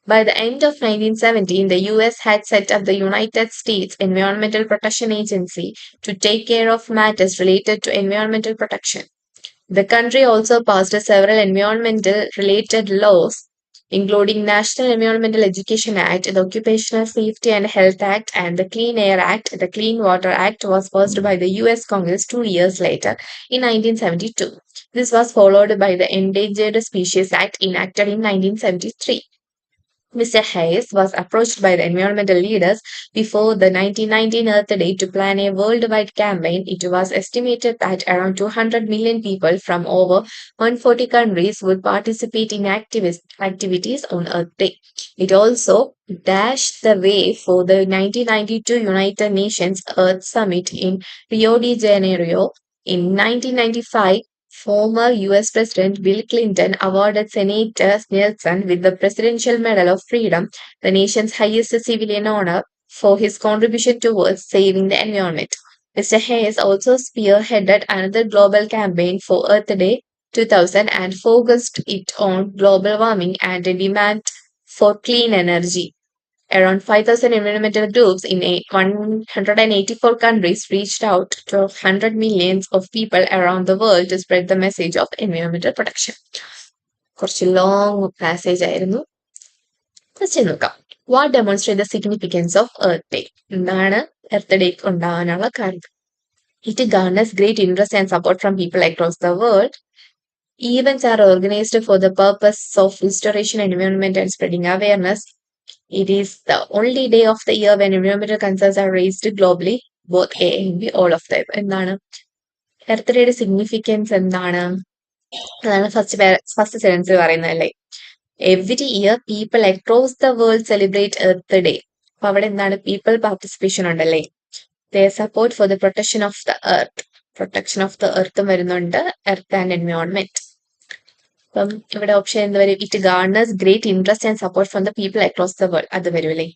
By the end of 1917, the US had set up the United States Environmental Protection Agency to take care of matters related to environmental protection. The country also passed several environmental related laws, including National Environmental Education Act, the Occupational Safety and Health Act, and the Clean Air Act. The Clean Water Act was passed by the US Congress 2 years later in 1972. This was followed by the Endangered Species Act enacted in 1973. Mr. Hayes was approached by the environmental leaders before the 1919 Earth Day to plan a worldwide campaign. It was estimated that around 200 million people from over 140 countries would participate in activities on Earth Day. It also dashed the way for the 1992 United Nations Earth Summit in Rio de Janeiro. In 1995, former US President Bill Clinton awarded Senator Nelson with the Presidential Medal of Freedom, the nation's highest civilian honor, for his contribution towards saving the environment. Mr. Hayes also spearheaded another global campaign for Earth Day 2000 and focused it on global warming and a demand for clean energy. Around 5,000 environmental groups in 184 countries reached out to 100 millions of people around the world to spread the message of environmental protection. കുറച്ച് long passage ആയിരുന്നു. Question നോക്കാം. What demonstrate the significance of Earth Day? എന്താണ് earth day ഉണ്ടാകാനുള്ള കാരണം? It garners great interest and support from people across the world. Events are organized for the purpose of restoration, environment, and spreading awareness. It is the only day of the year when environmental concerns are raised globally, both A and B, all of them. എന്താണ് Earth ഡേയുടെ significance എന്താണ്? അതാണ് first sense പറയുന്നതല്ലേ. Every year people across the world celebrate Earth Day. അപ്പൊ അവിടെ എന്താണ് people participation ഉണ്ടല്ലേ. Their support for the protection of the earth. Protection of the എർത്തും വരുന്നുണ്ട്, എർത്ത് ആൻഡ് എൻവയോൺമെന്റ്. അപ്പം ഇവിടെ ഓപ്ഷൻ എന്ത് വരും? It garners great interest and support from the people across the world, അത് വരും അല്ലേ.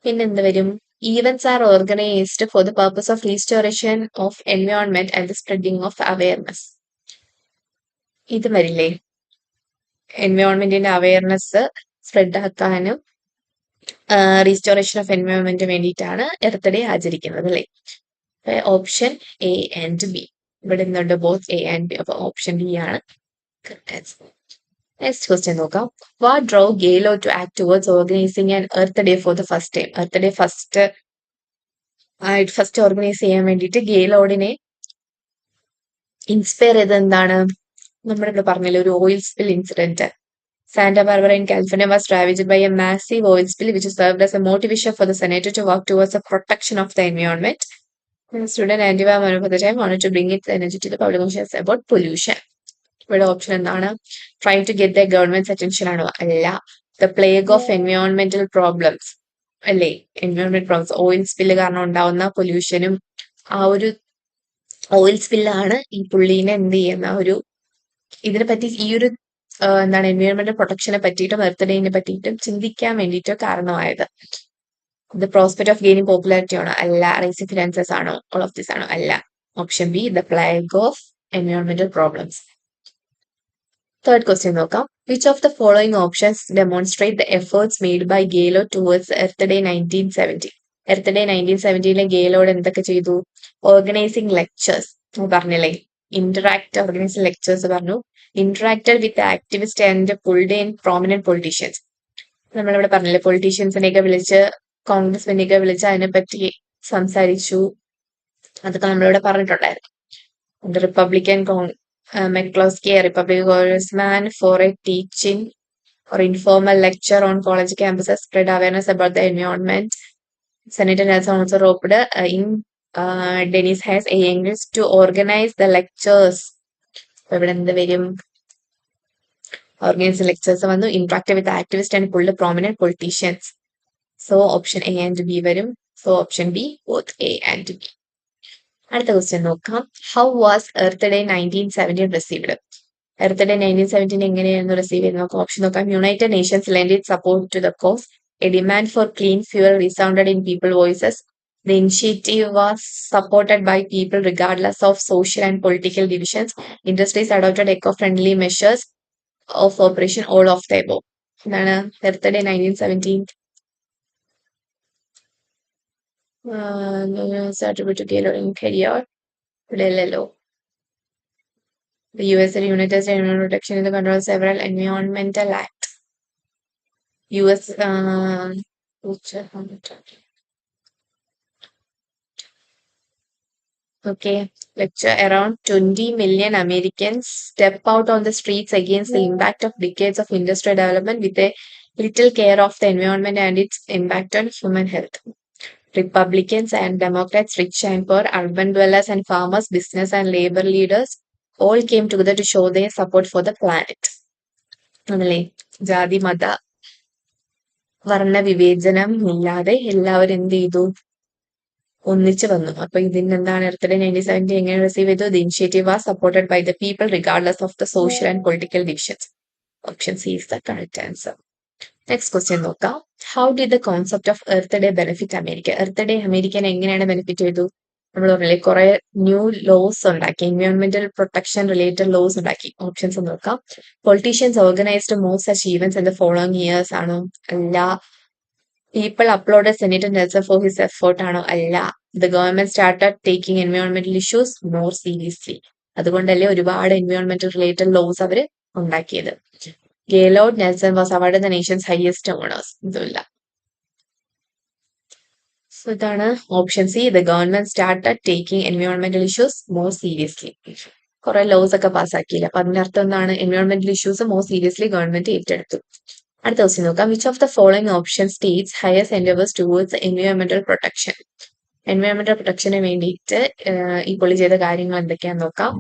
പിന്നെ എന്ത് വരും? Events are organised for the purpose of restoration of environment and the spreading of awareness, ഇത് വരില്ലേ. എൻവയോൺമെന്റിന്റെ അവയർനെസ് സ്പ്രെഡ് ആക്കാനും റീസ്റ്റോറേഷൻ ഓഫ് എൻവയോൺമെന്റ് വേണ്ടിയിട്ടാണ് എർത്ത് ഡേ ആചരിക്കുന്നത് അല്ലേ. ഓപ്ഷൻ എ ആൻഡ് ബി ഇവിടെ നിന്നുണ്ട്, ബോത്ത് എ ആൻഡ് ബി. അപ്പൊ ഓപ്ഷൻ ഡി ആണ് correct answer. നെക്സ്റ്റ് ക്വസ്റ്റ്യൻ നോക്കാം. What drove Gaylord to act towards organising an Earth Day for the first time? Earth Day first organise ചെയ്യാൻ വേണ്ടിയിട്ട് ഗെയിലോഡിനെ inspire ചെയ്തത് എന്താണ്? നമ്മളിവിടെ പറഞ്ഞില്ലേ, ഒരു oil spill incident. Santa Barbara in California was ravaged by a massive oil spill, which served as a motivation for the senator to work towards the protection of the environment. The student Antiva at the time wanted to bring its energy to the public consciousness about pollution. ഇവിടെ option എന്താണ്? Trying to get the government's attention ആണോ? അല്ല. The plague of environmental problems അല്ലേ? Environment problems, oil spill കാരണം ഉണ്ടാവുന്ന പൊല്യൂഷനും ആ ഒരു oil സ്പില്ലാണ് ഈ പുള്ളീനെ എന്ത് ചെയ്യുന്ന ഒരു ഇതിനെ പറ്റി ഈ ഒരു എന്താണ് എൻവയോൺമെന്റൽ പ്രൊട്ടക്ഷനെ പറ്റിയിട്ടും എർത്ത് ഡേനെ പറ്റിയിട്ടും ചിന്തിക്കാൻ വേണ്ടിയിട്ടോ കാരണമായത്. The prospect of gaining popularity ആണോ? അല്ല. റൈസിംഗ് ഫിനാൻസസ് ആണോ? ഓൾ ഓഫ് ദിസ് ആണോ? അല്ല. Option B, the plague of എൻവയോൺമെന്റൽ പ്രോബ്ലംസ്. തേർഡ് ക്വസ്റ്റ്യൻ നോക്കാം. Which of the following options demonstrate the efforts made by Gaylord towards Earth Day 1970? Earth Day 1970 Gaylord എന്തൊക്കെ ചെയ്തു? Organising lectures പറഞ്ഞില്ലേ, organising lectures പറഞ്ഞു. Interacted with activist and pulled in prominent politicians. നമ്മളിവിടെ പറഞ്ഞില്ലേ, പൊളിറ്റീഷ്യൻസിനെയൊക്കെ വിളിച്ച്, കോൺഗ്രസ്മെനെയൊക്കെ വിളിച്ച് അതിനെപ്പറ്റി സംസാരിച്ചു. അതൊക്കെ നമ്മളിവിടെ പറഞ്ഞിട്ടുണ്ടായിരുന്നു. Republican McCloskey, a Republican congressman, for a teaching or informal lecture on college campuses, spread awareness about the environment. Senator Nelson also roped in Dennis Hayes a English to organize the lectures. ഇവിടെ എന്ത് വരും? Organize lectures വന്നു. Interacted with activists and pulled prominent politicians. So option A and B വരും. So option B, both A and B. അടുത്ത question നോക്കാം. How was Earth Day 1917 received? Earth Day 1917 എങ്ങനെയായിരുന്നു receive ചെയ്ത് നോക്കാം. ഓപ്ഷൻ നോക്കാം. United Nations lend it support to the cause. A demand for clean fuel resounded in people voices. The initiative was supported by people regardless of social and political divisions. Industries adopted eco-friendly measures of operation, all of the above. എന്താണ് earth Day 1917 attributed to Gaylord in career. ഇല്ലല്ലോ. The US and United States Environmental Protection in the control several environmental acts. US okay. Lecture. Around 20 million Americans step out on the streets against the impact of decades of industrial development with a little care of the environment and its impact on human health. Republicans and Democrats, rich and poor, urban dwellers and farmers, business and labor leaders all came together to show their support for the planet. ആണല്ലേ, ജാതി മത വർണ്ണ വിവേചനം ഇല്ലാതെ എല്ലാവരും എന്ത് ചെയ്തു? ഒന്നിച്ചു വന്നു. അപ്പൊ ഇതിന് എന്താണ് എർത്ത് ഡേ 1970 എങ്ങനെ റിസീവ് ചെയ്തു? The initiative was supported by the people regardless of the social and political divisions. Option C is the correct answer. Next question നോക്കാം. How did the concept of Earth Day benefit America? Earth Day അമേരിക്കനെ എങ്ങനെയാണ് benefit ചെയ്തു? നമ്മൾ പറഞ്ഞില്ലേ, കുറെ new laws ഉണ്ടാക്കി, എൻവയോൺമെന്റൽ protection related laws ഉണ്ടാക്കി. ഓപ്ഷൻസ് നോക്കാം. Politicians organised more such events in the following years ആണോ? അല്ല. People applauded senator Nelson four his effort ആണോ? അല്ല. ദ ഗവൺമെന്റ് സ്റ്റാർട്ടഡ് ടേക്കിംഗ് എൻവയോൺമെന്റൽ ഇഷ്യൂസ് മോർ സീരിയസ്ലി. അതുകൊണ്ടല്ലേ ഒരുപാട് എൻവയോൺമെന്റൽ റിലേറ്റഡ് ലോസ് അവർ ഉണ്ടാക്കിയത്. Gaylord Nelson was awarded the nation's highest honors. ഇതുമില്ല. So ഇതാണ് option C. The government started taking എൻവയോൺമെന്റൽ issues more seriously. കുറെ ലോസ് ഒക്കെ പാസ്സാക്കിയില്ല. അപ്പൊ അതിനർത്ഥം എന്താണ്? എൻവയോൺമെന്റൽ ഇഷ്യൂസ് മോർ സീരിയസ്ലി ഗവൺമെന്റ് ഏറ്റെടുത്തു. അടുത്ത ക്വസ്റ്റ്യൻ നോക്കാം. Which of the following option states highest endeavours towards എൻവയോൺമെന്റൽ പ്രൊട്ടക്ഷൻ? എൻവയോൺമെന്റൽ പ്രൊട്ടക്ഷന് വേണ്ടിയിട്ട് ഈ പുള്ളി ചെയ്ത കാര്യങ്ങൾ എന്തൊക്കെയാന്ന് നോക്കാം.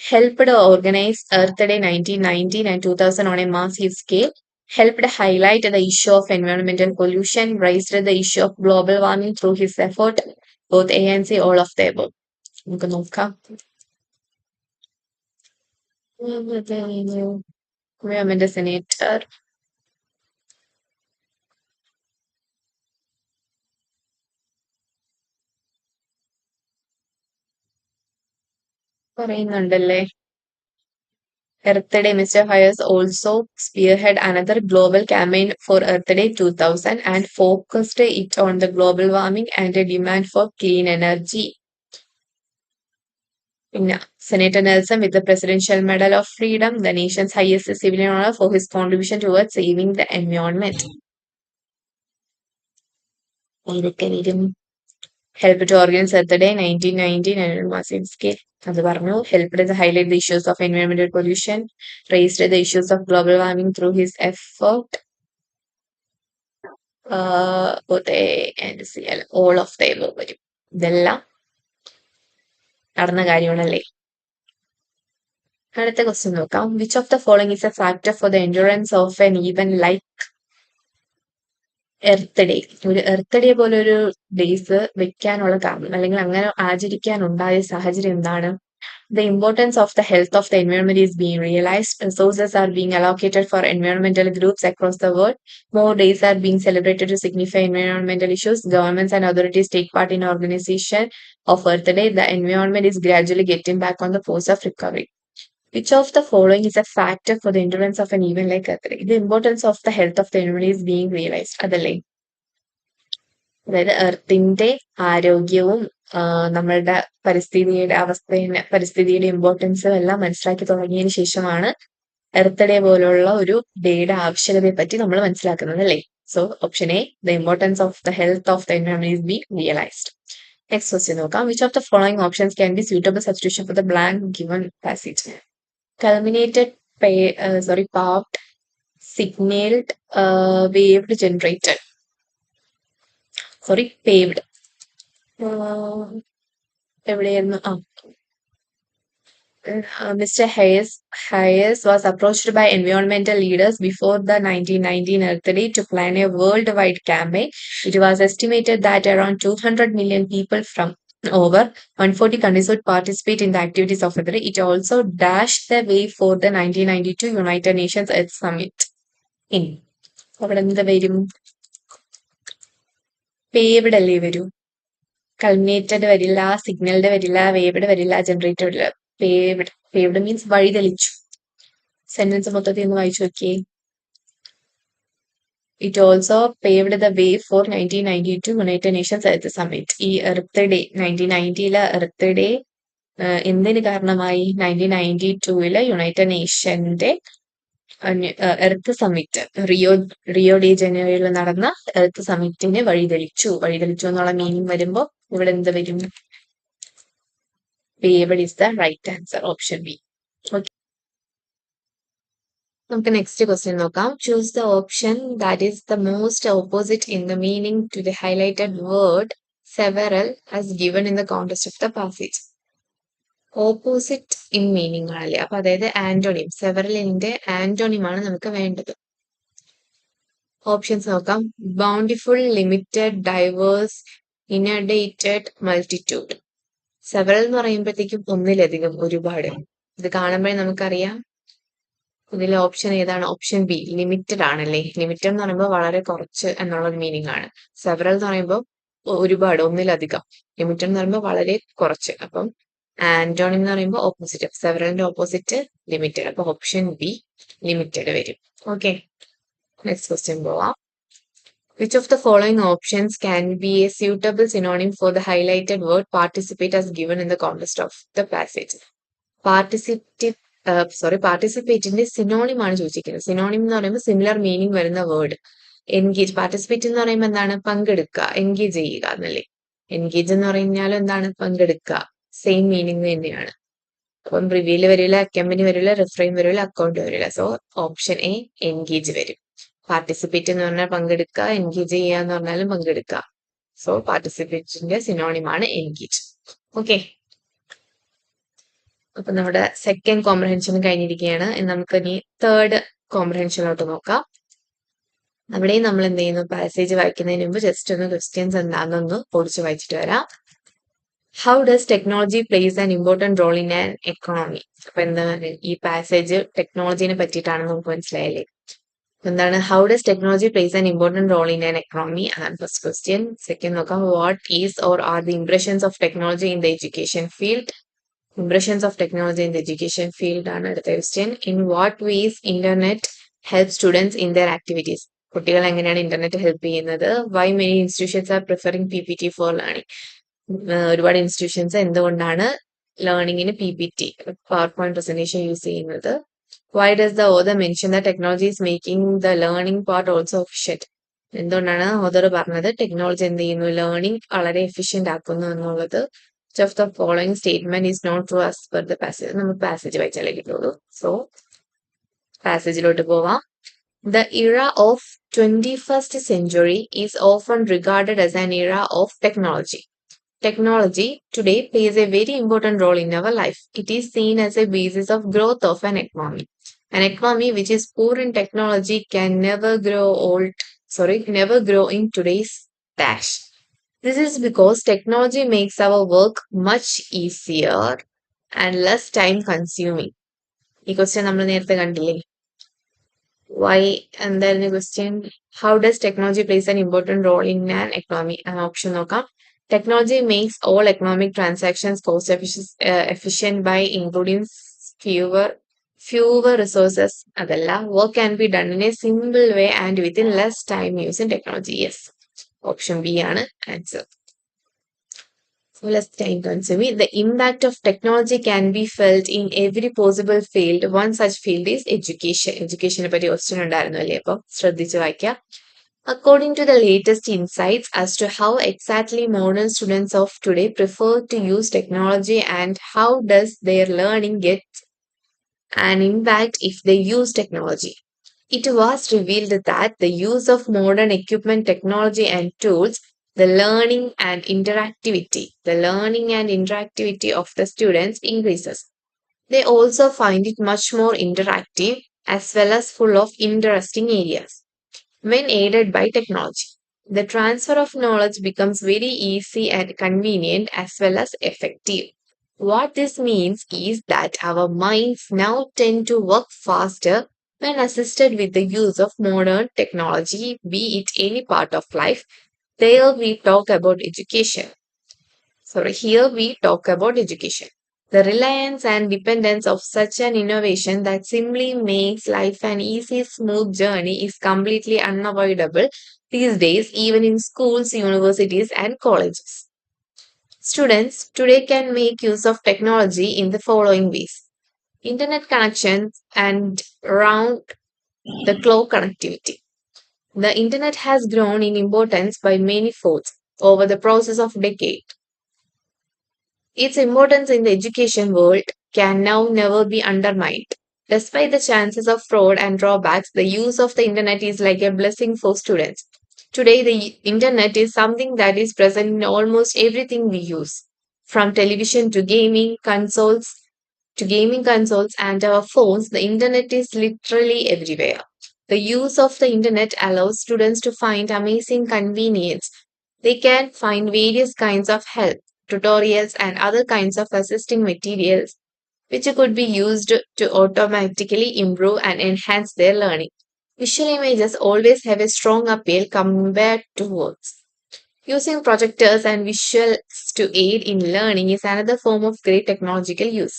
Helped organise Earth Day 1919 and 2000 on a massive scale. Helped highlight the issue of environmental pollution. Raised the issue of global warming through his effort. Both A and C, all of the above. നമുക്ക് നോക്കാം. Environmental senator. പറയുന്നുണ്ടല്ലേ. Earth Day, Mr. Hayes also spearhead another global campaign for Earth Day 2000 and focused it on the global warming and a demand for clean energy. പിന്നെ Senator Nelson with the Presidential Medal of Freedom, the nation's highest civilian honor for his contribution towards saving the environment. ഏതൊക്കെ വരും? Help to organize Earth Day 1919 and massive scale. അത് പറഞ്ഞു. Helped to highlight the issues of environmental pollution, raised the issues of global warming through his effort. Both A and C, all of the above വരും. ഇതെല്ലാം നടന്ന കാര്യമാണല്ലേ. അടുത്ത question നോക്കാം. Which of the following is A factor for the endurance of N even like earth day? ഒരു earth day പോലെ ഒരു days വെക്കാനുള്ള കാരണം അല്ലെങ്കിൽ അങ്ങനെ ആചരിക്കാനുണ്ടായ സാഹചര്യം എന്താണ്? The importance of the health of the environment is being realized. Resources are being allocated for environmental groups across the world. More days are being celebrated to signify environmental issues. Governments and authorities take part in organization of Earth Day. The environment is gradually getting back on the course of recovery. Which of the following is a factor for the endurance of an event like Earth Day? The importance of the health of the environment is being realized. അതല്ലേ? അതായത് എർത്തിന്റെ ആരോഗ്യവും നമ്മളുടെ പരിസ്ഥിതിയുടെ ഇമ്പോർട്ടൻസും എല്ലാം മനസ്സിലാക്കി തുടങ്ങിയതിന് ശേഷമാണ് earth day പോലുള്ള ഒരു ഡേയുടെ ആവശ്യകതയെ പറ്റി നമ്മൾ മനസ്സിലാക്കുന്നത് അല്ലേ? So option A, the importance of the health of the environment is being realised. Next question നോക്കാം. Which of the following options can be suitable substitution for the blank given passage? Culminated, paved, signaled, waved, generated. Paved. Mr. Hayes was approached by environmental leaders before the 1919 Earth Day to plan a worldwide campaign. It was estimated that around 200 million people from over 140 countries would participate in the activities of Earth Day. It also dashed the way for the 1992 United Nations Earth Summit. അവിടെ എന്താ വരും? Paved അല്ലേ വരൂ? Culminated വരില്ല, signalled വരില്ല, waved വരില്ല, generated വരില്ല. Paved means വഴിതെളിച്ചു. Sentence മൊത്തത്തിൽ ഒന്ന് വായിച്ചു നോക്കിയേ. It also paved the way for 1992 United Nations Earth Summit. ഈ എർത്ത് ഡേ 1990 എർത്ത് ഡേ എന്തിന് കാരണമായി? 1992 യുണൈറ്റഡ് നേഷന്റെ എർത്ത് സമ്മിറ്റ് റിയോ ഡി ജനീറോയിൽ നടന്ന എർത്ത് സമ്മിറ്റിന് വഴിതെളിച്ചു എന്നുള്ള മീനിങ് വരുമ്പോ ഇവിടെ എന്ത് വരും? Paved is the right answer, option B. Okay. നമുക്ക് നെക്സ്റ്റ് ക്വസ്റ്റ്യൻ നോക്കാം. Choose the option that is the most opposite in the meaning to the highlighted word several as given in the context of the passage. Opposite in meaning ആണല്ലേ, അപ്പൊ അതായത് antonym, സെവറലിന്റെ antonym ആണ് നമുക്ക് വേണ്ടത്. Options നോക്കാം. ബൗണ്ടിഫുൾ, limited, diverse, ഇനഡേറ്റഡ്, multitude. Several എന്ന് പറയുമ്പോഴത്തേക്കും ഒന്നിലധികം, ഒരുപാട്. ഇത് കാണുമ്പോഴേ നമുക്കറിയാം ഇതിലെ ഓപ്ഷൻ ഏതാണ്? ഓപ്ഷൻ ബി, ലിമിറ്റഡ് ആണല്ലേ. ലിമിറ്റഡ് എന്ന് പറയുമ്പോൾ വളരെ കുറച്ച് എന്നുള്ള മീനിങ് ആണ്. സെവറൽ എന്ന് പറയുമ്പോൾ ഒരുപാട്, ഒന്നിലധികം. ലിമിറ്റഡ് എന്ന് പറയുമ്പോൾ വളരെ കുറച്ച്. അപ്പം ആന്റോണിം എന്ന് പറയുമ്പോൾ ഓപ്പോസിറ്റ്, സെവറലിന്റെ ഓപ്പോസിറ്റ് ലിമിറ്റഡ്. അപ്പൊ ഓപ്ഷൻ ബി ലിമിറ്റഡ് വരും. ഓക്കെ, നെക്സ്റ്റ് ക്വസ്റ്റ്യൻ പോവാം. Which of the following options can be a suitable synonym for the highlighted word participate as given in the context of the passage? പാർട്ടിസിപ്പേറ്റിന്റെ synonym ആണ് ചോദിച്ചിരിക്കുന്നത്. Synonym എന്ന് പറയുമ്പോൾ similar meaning വരുന്ന word. Engage, participate എന്ന് പറയുമ്പോൾ എന്താണ്? പങ്കെടുക്കുക, എൻഗേജ് ചെയ്യുക എന്നല്ലേ. എൻഗേജ് എന്ന് പറഞ്ഞാലും എന്താണ്? പങ്കെടുക്കുക, സെയിം മീനിങ് തന്നെയാണ്. അപ്പം റിവ്യൂല് വരില്ല, അക്കമ്പനി വരില്ല, റിഫ്രെയിൻ വരില്ല, അക്കൗണ്ട് വരില്ല. സോ ഓപ്ഷൻ എ എൻഗേജ് വരും. പാർട്ടിസിപ്പേറ്റ് എന്ന് പറഞ്ഞാൽ പങ്കെടുക്കുക, എൻഗേജ് ചെയ്യുക എന്ന് പറഞ്ഞാലും പങ്കെടുക്കുക. സോ പാർട്ടിസിപ്പേറ്റിന്റെ സിനോണിമാണ് എൻഗേജ്. ഓക്കെ, അപ്പൊ നമ്മുടെ സെക്കൻഡ് കോംപ്രഹെൻഷൻ കഴിഞ്ഞിരിക്കുകയാണ്. നമുക്ക് ഇനി തേർഡ് കോംപ്രഹെൻഷനിലോട്ട് നോക്കാം. അവിടെയും നമ്മൾ എന്ത് ചെയ്യുന്നു? പാസേജ് വായിക്കുന്നതിന് മുമ്പ് ജസ്റ്റ് ഒന്ന് ക്വസ്റ്റ്യൻസ് എന്താണെന്നൊന്ന് ഓടിച്ച് വായിച്ചിട്ട് വരാം. How does technology place an important role in an economy? അപ്പൊ എന്താണ് ഈ പാസേജ്? ടെക്നോളജിനെ പറ്റിയിട്ടാണെന്ന് നമുക്ക് മനസ്സിലായല്ലേ. എന്താണ്? How does technology place an important role in an economy? അതാണ് ഫസ്റ്റ് ക്വസ്റ്റ്യൻ. സെക്കൻഡ് നോക്കാം. What is or are the impressions of technology in the education field? Impressions of technology in the education field ആണ് അടുത്ത ക്വസ്റ്റ്യൻ. In what ways internet helps students in their activities? കുട്ടികൾ എങ്ങനെയാണ് internet help ചെയ്യുന്നത്? Why many institutions are preferring PPT for learning? ഒരുപാട് institutions എന്തുകൊണ്ടാണ് ലേണിങ്ങിന് PPT, PowerPoint presentation use ചെയ്യുന്നത്? Why does the author mention that technology is making the learning part also efficient? എന്തുകൊണ്ടാണ് author പറഞ്ഞത് technology എന്ത് ചെയ്യുന്നു learning വളരെ efficient ആക്കുന്നു എന്നുള്ളത്? Which of the following statement is not true as per the passage? നമുക്ക് passage വായിച്ചാലേ കിട്ടുള്ളൂ. So പാസേജിലോട്ട് പോവാം. The era of 21st century is often regarded as an era of technology. Technology today plays a very important role in our life. It is seen as a basis of growth of an economy. An economy which is poor in technology can never grow in today's dash. This is because technology makes our work much easier and less time consuming. ഈ question നമ്മൾ നേരത്തെ കണ്ടില്ലേ? Why? And then the question, how does technology plays an important role in an economy? An option നോക്കാം. Technology makes all economic transactions cost efficient by including fewer resources. അതല്ല, work can be done in a simple way and within less time using technology. Yes, option B ആണ് answer. So less time consuming. The impact of technology can be felt in every possible field. One such field is education. Education പറ്റി question ഉണ്ടായിരുന്നു അല്ലേ? അപ്പം ശ്രദ്ധിച്ചു വായിക്കാം. According to the latest insights as to how exactly modern students of today prefer to use technology and how does their learning get an impact if they use technology, it was revealed that the use of modern equipment, technology and tools, the learning and interactivity of the students increases. They also find it much more interactive as well as full of interesting areas. When aided by technology, the transfer of knowledge becomes very easy and convenient as well as effective. What this means is that our minds now tend to work faster when assisted with the use of modern technology, be it any part of life. Here we talk about education. The reliance and dependence of such an innovation that simply makes life an easy, smooth journey is completely unavoidable these days, even in schools, universities, and colleges. Students today can make use of technology in the following ways: internet connections and round-the-clock connectivity. The internet has grown in importance by many folds over the process of decades. Its importance in the education world can now never be undermined. Despite the chances of fraud and drawbacks, the use of the internet is like a blessing for students. Today, the internet is something that is present in almost everything we use, from television to gaming consoles and our phones. The internet is literally everywhere. The use of the internet allows students to find amazing convenience. They can find various kinds of help, tutorials, and other kinds of assisting materials which could be used to automatically improve and enhance their learning. Visual images always have a strong appeal compared to words. Using projectors and visuals to aid in learning is another form of great technological use.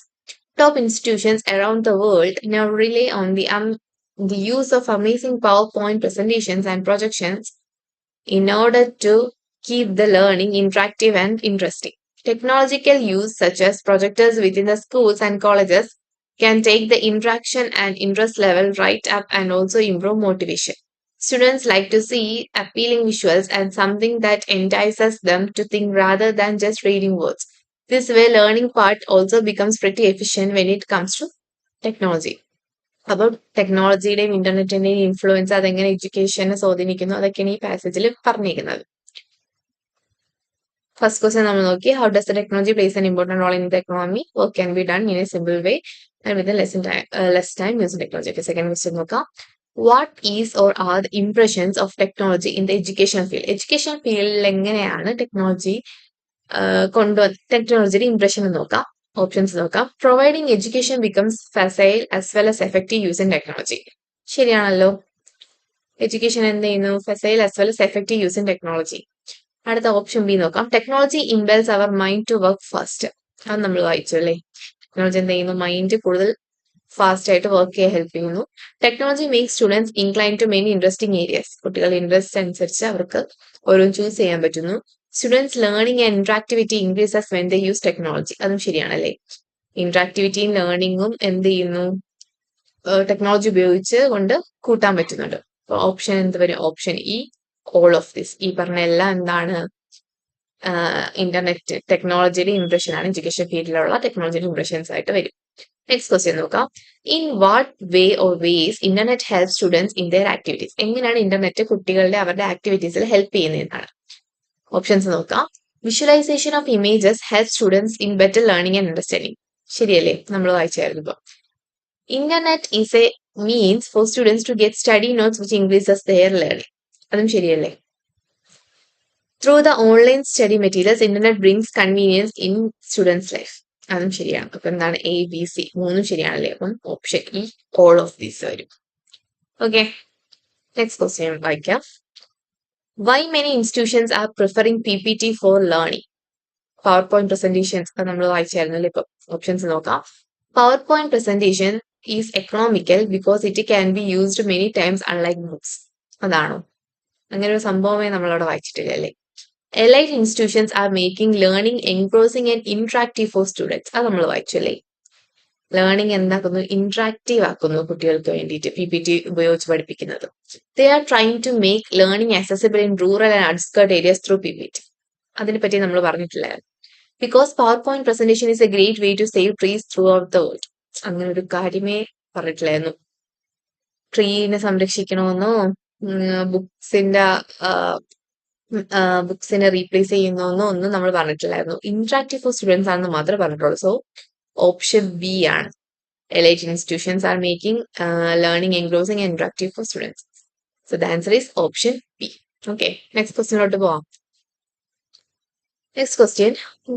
Top institutions around the world now rely on the use of amazing PowerPoint presentations and projections in order to keep the learning interactive and interesting. Technological use such as projectors within the schools and colleges can take the interaction and interest level right up and also improve motivation. Students like to see appealing visuals and something that entices them to think rather than just reading words. This way, learning part also becomes pretty efficient when it comes to technology. About ടെക്നോളജിയുടെയും ഇന്റർനെറ്റിന്റെയും influence അതെങ്ങനെ എഡ്യൂക്കേഷനെ സ്വാധീനിക്കുന്നു അതൊക്കെയാണ് ഈ പാസേജിൽ പറഞ്ഞിരിക്കുന്നത്. First question നമ്മൾ നോക്കി, how does the technology plays an important role in the economy? Work can be done in a simple way and within less time using technology. Okay, second question നോക്കാം, what is or are the impressions of technology in the education field? Education ഫീൽഡിൽ എങ്ങനെയാണ് ടെക്നോളജിയുടെ impression നോക്കാം. Options നോക്കാം. Providing education becomes facile as well as effective using technology. ശരിയാണല്ലോ. Education എന്ത് ചെയ്യുന്നു? Facile as well as effective using technology. അടുത്ത option B നോക്കാം. Technology impels our mind to work fast. അത് നമ്മൾ വായിച്ചു അല്ലേ. ടെക്നോളജി എന്ത് ചെയ്യുന്നു? മൈൻഡ് കൂടുതൽ ഫാസ്റ്റ് ആയിട്ട് വർക്ക് ചെയ്യാൻ ഹെൽപ്പ് ചെയ്യുന്നു. Technology makes students incline to many interesting areas. കുട്ടികളുടെ ഇൻട്രസ്റ്റ് അനുസരിച്ച് അവർക്ക് ഓരോന്ന് ചൂസ് ചെയ്യാൻ പറ്റുന്നു. Students learning and interactivity increases when they use technology. അതും ശരിയാണല്ലേ. ഇന്ററാക്ടിവിറ്റിയും ലേണിംഗും എന്ത് ചെയ്യുന്നു, ടെക്നോളജി ഉപയോഗിച്ച് കൊണ്ട് കൂട്ടാൻ പറ്റുന്നുണ്ട്. ഓപ്ഷൻ എന്ത് വരും? Option E, all of this. ഈ പറഞ്ഞ എല്ലാം എന്താണ്, ഇന്റർനെറ്റ് ടെക്നോളജിയുടെ ഇംപ്രഷൻ ആണ്, എഡ്യൂക്കേഷൻ ഫീൽഡിലുള്ള ടെക്നോളജിയുടെ ഇംപ്രഷൻസ് ആയിട്ട് വരും. നെക്സ്റ്റ് ക്വസ്റ്റ്യൻ നോക്കാം. In what way or ways internet help students in their activities? എങ്ങനെയാണ് ഇന്റർനെറ്റ് കുട്ടികളുടെ അവരുടെ ആക്ടിവിറ്റീസിൽ ഹെൽപ്പ് ചെയ്യുന്നതെന്നാണ്. ഓപ്ഷൻസ് നോക്കാം. Visualisation of images help students in better learning and understanding. ശരിയല്ലേ, നമ്മൾ വായിച്ചായിരുന്നു ഇപ്പൊ. Internet is a means for students to get study notes which increases their learning. അതും ശരിയല്ലേ. Through the online study materials internet brings convenience in students life. അതും ശരിയാണ്. അപ്പൊ എന്താണ്, എ ബി സി മൂന്നും ശരിയാണല്ലേ. അപ്പം option E, all of these വരും. ഓക്കെ, നെക്സ്റ്റ് ക്വസ്റ്റ്യൻ വായിക്കാം. Why many institutions are preferring PPT for learning? Power point presentations അത് നമ്മൾ വായിച്ചായിരുന്നല്ലോ. ഇപ്പൊ ഓപ്ഷൻസ് നോക്കാം. Power point presentation is economical because it can be used many times unlike books. അതാണോ? അങ്ങനെ ഒരു സംഭവമേ നമ്മളവിടെ വായിച്ചിട്ടില്ല അല്ലേ. Elite institutions are making learning engrossing and interactive for students. അത് നമ്മൾ വായിച്ചു അല്ലേ. ലേണിംഗ് എന്താക്കുന്നു, ഇന്ററാക്റ്റീവ് ആക്കുന്നു കുട്ടികൾക്ക് വേണ്ടിയിട്ട് PPT ഉപയോഗിച്ച് പഠിപ്പിക്കുന്നത്. They are trying to make learning accessible in rural and outskirt areas through PPT. അതിനെപ്പറ്റി നമ്മൾ പറഞ്ഞിട്ടില്ലായിരുന്നു. Because PowerPoint presentation is a great way to save trees throughout the world. അങ്ങനെ ഒരു കാര്യമേ പറഞ്ഞിട്ടില്ലായിരുന്നു. ട്രീനെ സംരക്ഷിക്കണമെന്നോ ബുക്സിനെ റീപ്ലേസ് ചെയ്യുന്നോ ഒന്നും നമ്മൾ പറഞ്ഞിട്ടില്ലായിരുന്നു. ഇന്ററാക്റ്റീവ് ഫോർ സ്റ്റുഡൻസ് ആണെന്ന് മാത്രമേ പറഞ്ഞിട്ടുള്ളൂ. സോ ഓപ്ഷൻ ബി ആണ്. Elite institutions are making learning engrossing and interactive for students. So the answer is option B. Okay, next question ലോട്ട് പോവാം. Next question.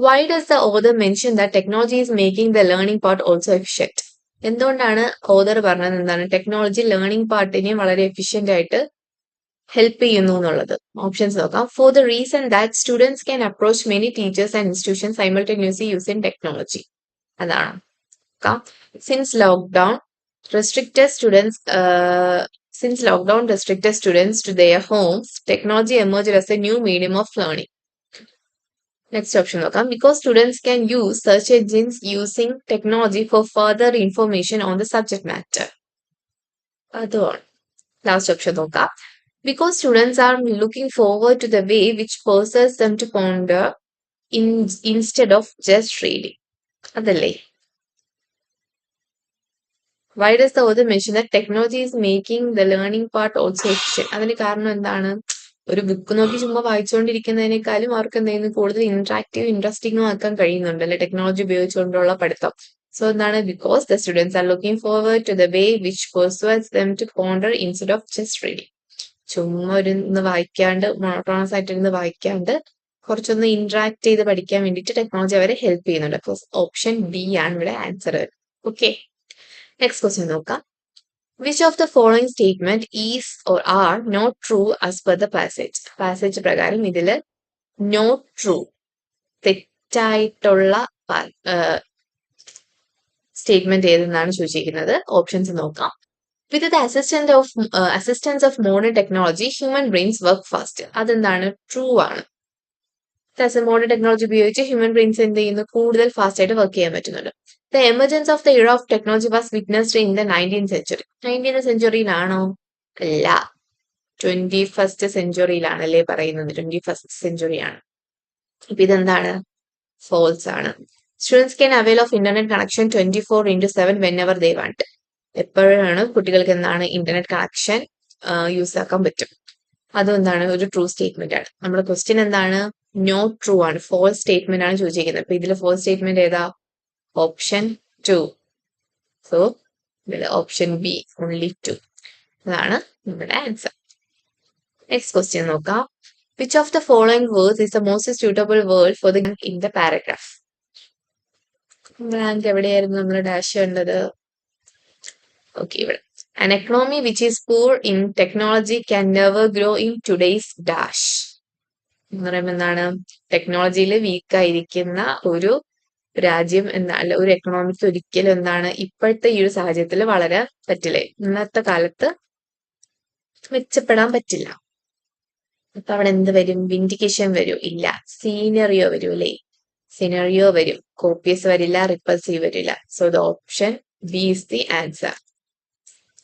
Why does the author mention that technology is making the learning part also efficient? എന്തുകൊണ്ടാണ് author പറഞ്ഞത് എന്താണ്, technology learning പാർട്ടിനെ വളരെ efficient ആയിട്ട് help ചെയ്യുന്നു എന്നുള്ളത്. Options നോക്കാം. For the reason that students can approach many teachers and institution simultaneously using technology. അതാണ്. Since lockdown restricted students to their homes, technology emerged as a new medium of learning. Next option നോക്കാം. Because students can use search engines using technology for further information on the subject matter. അതുമാണ്. Last option നോക്കാം. Because students are looking forward to the way which forces them to ponder instead of just reading. അതല്ലേ. Why does the author mention that technology is making the learning part also efficient? അതിന് കാരണം എന്താണ്, ഒരു book നോക്കി ചുമ്മാ വായിച്ചുകൊണ്ടിരിക്കുന്നതിനേക്കാളും അവർക്ക് എന്തെങ്കിലും കൂടുതൽ ഇന്ററാക്റ്റീവ് ഇൻട്രസ്റ്റിംഗും ആക്കാൻ കഴിയുന്നുണ്ട് അല്ലെ ടെക്നോളജി ഉപയോഗിച്ചുകൊണ്ടുള്ള പഠിത്തം. സോ എന്താണ്, because the students are looking forward to the way which persuades them to ponder instead of just reading. ചുമ്മാ ഇരുന്ന് വായിക്കാണ്ട്, മോണോട്ടോണസ് ആയിട്ട് ഇരുന്ന് വായിക്കാണ്ട് കുറച്ചൊന്ന് ഇന്ററാക്ട് ചെയ്ത് പഠിക്കാൻ വേണ്ടിയിട്ട് ടെക്നോളജി അവരെ ഹെൽപ്പ് ചെയ്യുന്നുണ്ട്. അപ്പോൾ ഓപ്ഷൻ ബി ആണ് ഇവിടെ ആൻസർ. ഓക്കെ, നെക്സ്റ്റ് ക്വസ്റ്റ്യൻ നോക്കാം. Which of the following statement is or are not true as per the passage? Passage പ്രകാരം ഇതില് നോട്ട് ട്രൂ, തെറ്റായിട്ടുള്ള സ്റ്റേറ്റ്മെന്റ് ഏതെന്നാണ് ചോദിച്ചിരിക്കുന്നത്. ഓപ്ഷൻസ് നോക്കാം. With the assistance of modern technology, human brains work faster. അതെന്താണ്, true ആണ്. Modern technology ഉപയോഗിച്ച് human brains എന്ത് ചെയ്യുന്നു, കൂടുതൽ ഫാസ്റ്റ് ആയിട്ട് വർക്ക് ചെയ്യാൻ പറ്റുന്നുണ്ട്. The emergence of the era of technology was witnessed in the 19th century. 19th centuryയിലാണോ? അല്ല, 21st centuryയിലാണ് അല്ലേ പറയുന്നത്. 21st century ആണ്. അപ്പൊ ഇതെന്താണ്, ഫോൾസ് ആണ്. Students can avail of internet connection 24/7 whenever they want. എപ്പോഴാണ് കുട്ടികൾക്ക് എന്താണ് ഇന്റർനെറ്റ് കണക്ഷൻ യൂസ് ആക്കാൻ പറ്റും. അതും എന്താണ്, ഒരു ട്രൂ സ്റ്റേറ്റ്മെന്റ് ആണ്. നമ്മുടെ ക്വസ്റ്റ്യൻ എന്താണ്, നോട്ട് ട്രൂ ആണ്, ഫോൾസ് സ്റ്റേറ്റ്മെന്റ് ആണ് ചോദിച്ചിരിക്കുന്നത്. അപ്പൊ ഇതിൽ ഫോൾസ് സ്റ്റേറ്റ്മെന്റ് ഏതാ, ഓപ്ഷൻ 2. സോ ഇതിൽ ഓപ്ഷൻ ബി, ഓൺലി 2. അതാണ് നമ്മുടെ ആൻസർ. നെക്സ്റ്റ് ക്വസ്റ്റ്യൻ നോക്കാം. Which of the following words is the most suitable word for the in the paragraph? Blank എവിടെയായിരുന്നു നമ്മൾ ഡാഷ് കണ്ടത്? ഓക്കെ, ഇവിടെ. An economy which is poor in technology can never grow in today's dash. എന്ന് പറയുമ്പോൾ എന്താണ്, ടെക്നോളജിയിൽ വീക്കായിരിക്കുന്ന ഒരു രാജ്യം എന്നാൽ ഒരു എക്കണോമിക്സ് ഒരിക്കലും എന്താണ് ഇപ്പോഴത്തെ ഈ ഒരു സാഹചര്യത്തിൽ വളരെ പറ്റില്ലേ, ഇന്നത്തെ കാലത്ത് മെച്ചപ്പെടാൻ പറ്റില്ല. അപ്പൊ അവിടെ എന്ത് വരും? വിൻഡിക്കേഷൻ വരും? ഇല്ല. സീനറിയോ വരും അല്ലേ? സിനറിയോ വരും. കോപ്പിയസ് വരില്ല, റിപ്പൾസീവ് വരില്ല. So the option B is the answer.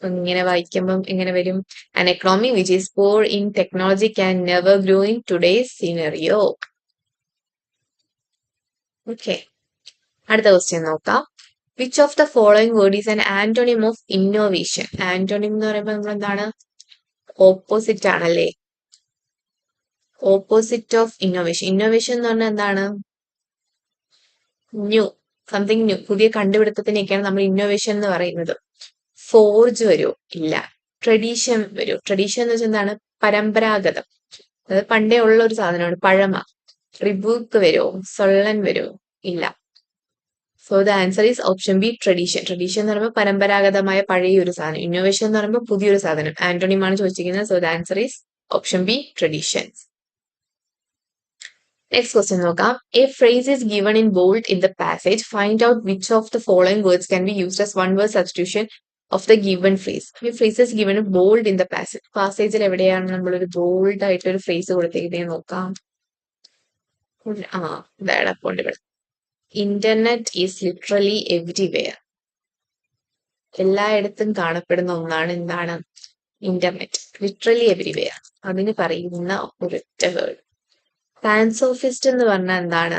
ഇങ്ങനെ വായിക്കുമ്പം എങ്ങനെ വരും? An economy which is poor in technology can never grow in today's scenario. Okay. അടുത്ത ക്വസ്റ്റ്യൻ നോക്കാം. Which of the following word is an antonym of innovation? Antonym എന്ന് പറയുമ്പോൾ നമ്മൾ എന്താണ്? ഓപ്പോസിറ്റ് ആണല്ലേ? Opposite of innovation. ഇന്നോവേഷൻ എന്ന് പറഞ്ഞാൽ എന്താണ്? ന്യൂ, സംതിങ് ന്യൂ, പുതിയ കണ്ടുപിടുത്തത്തിനൊക്കെയാണ് നമ്മൾ ഇന്നോവേഷൻ എന്ന് പറയുന്നത്. ഫോർജ് വരുമോ? ഇല്ല. ട്രഡീഷൻ വരുമോ? ട്രഡീഷൻ എന്ന് വെച്ചാൽ എന്താണ്? പരമ്പരാഗതം, അത് പണ്ടേ ഉള്ള ഒരു സാധനമാണ്, പഴമ. റിബൂക്ക് വരുമോ? സൊള്ളൻ വരുമോ? ഇല്ല. So the answer is option B, tradition. Tradition എന്ന് പറയുമ്പോൾ പരമ്പരാഗതമായ പഴയ ഒരു സാധനം. ഇന്നോവേഷൻ എന്ന് പറയുമ്പോൾ പുതിയൊരു സാധനം. ആന്റോണിം ആണ് ചോദിച്ചിരിക്കുന്നത്. So the answer is option B, tradition. Next question നോക്കാം. A phrase is given in bold in the passage. Find out which of the following words can be used as one word substitution of the given phrase. ഈ phrase is given bold in the passage. പാസേജിൽ എവിടെയാണ് നമ്മളൊരു bold ആയിട്ട് ഒരു phrase കൊടുത്തിരിക്കുന്നത് നോക്കാം. ഇതാണ് അപ്പോൾ ഇവിടെ. Internet is literally everywhere. എല്ലായിടത്തും കാണപ്പെടുന്ന ഒന്നാണ് എന്താണ്? ഇന്റർനെറ്റ്. Literally everywhere. അതിന് പറയുന്ന ഒരൊറ്റ വേർഡ്. പാൻസോഫിസ്റ്റ് എന്ന് പറഞ്ഞാൽ എന്താണ്?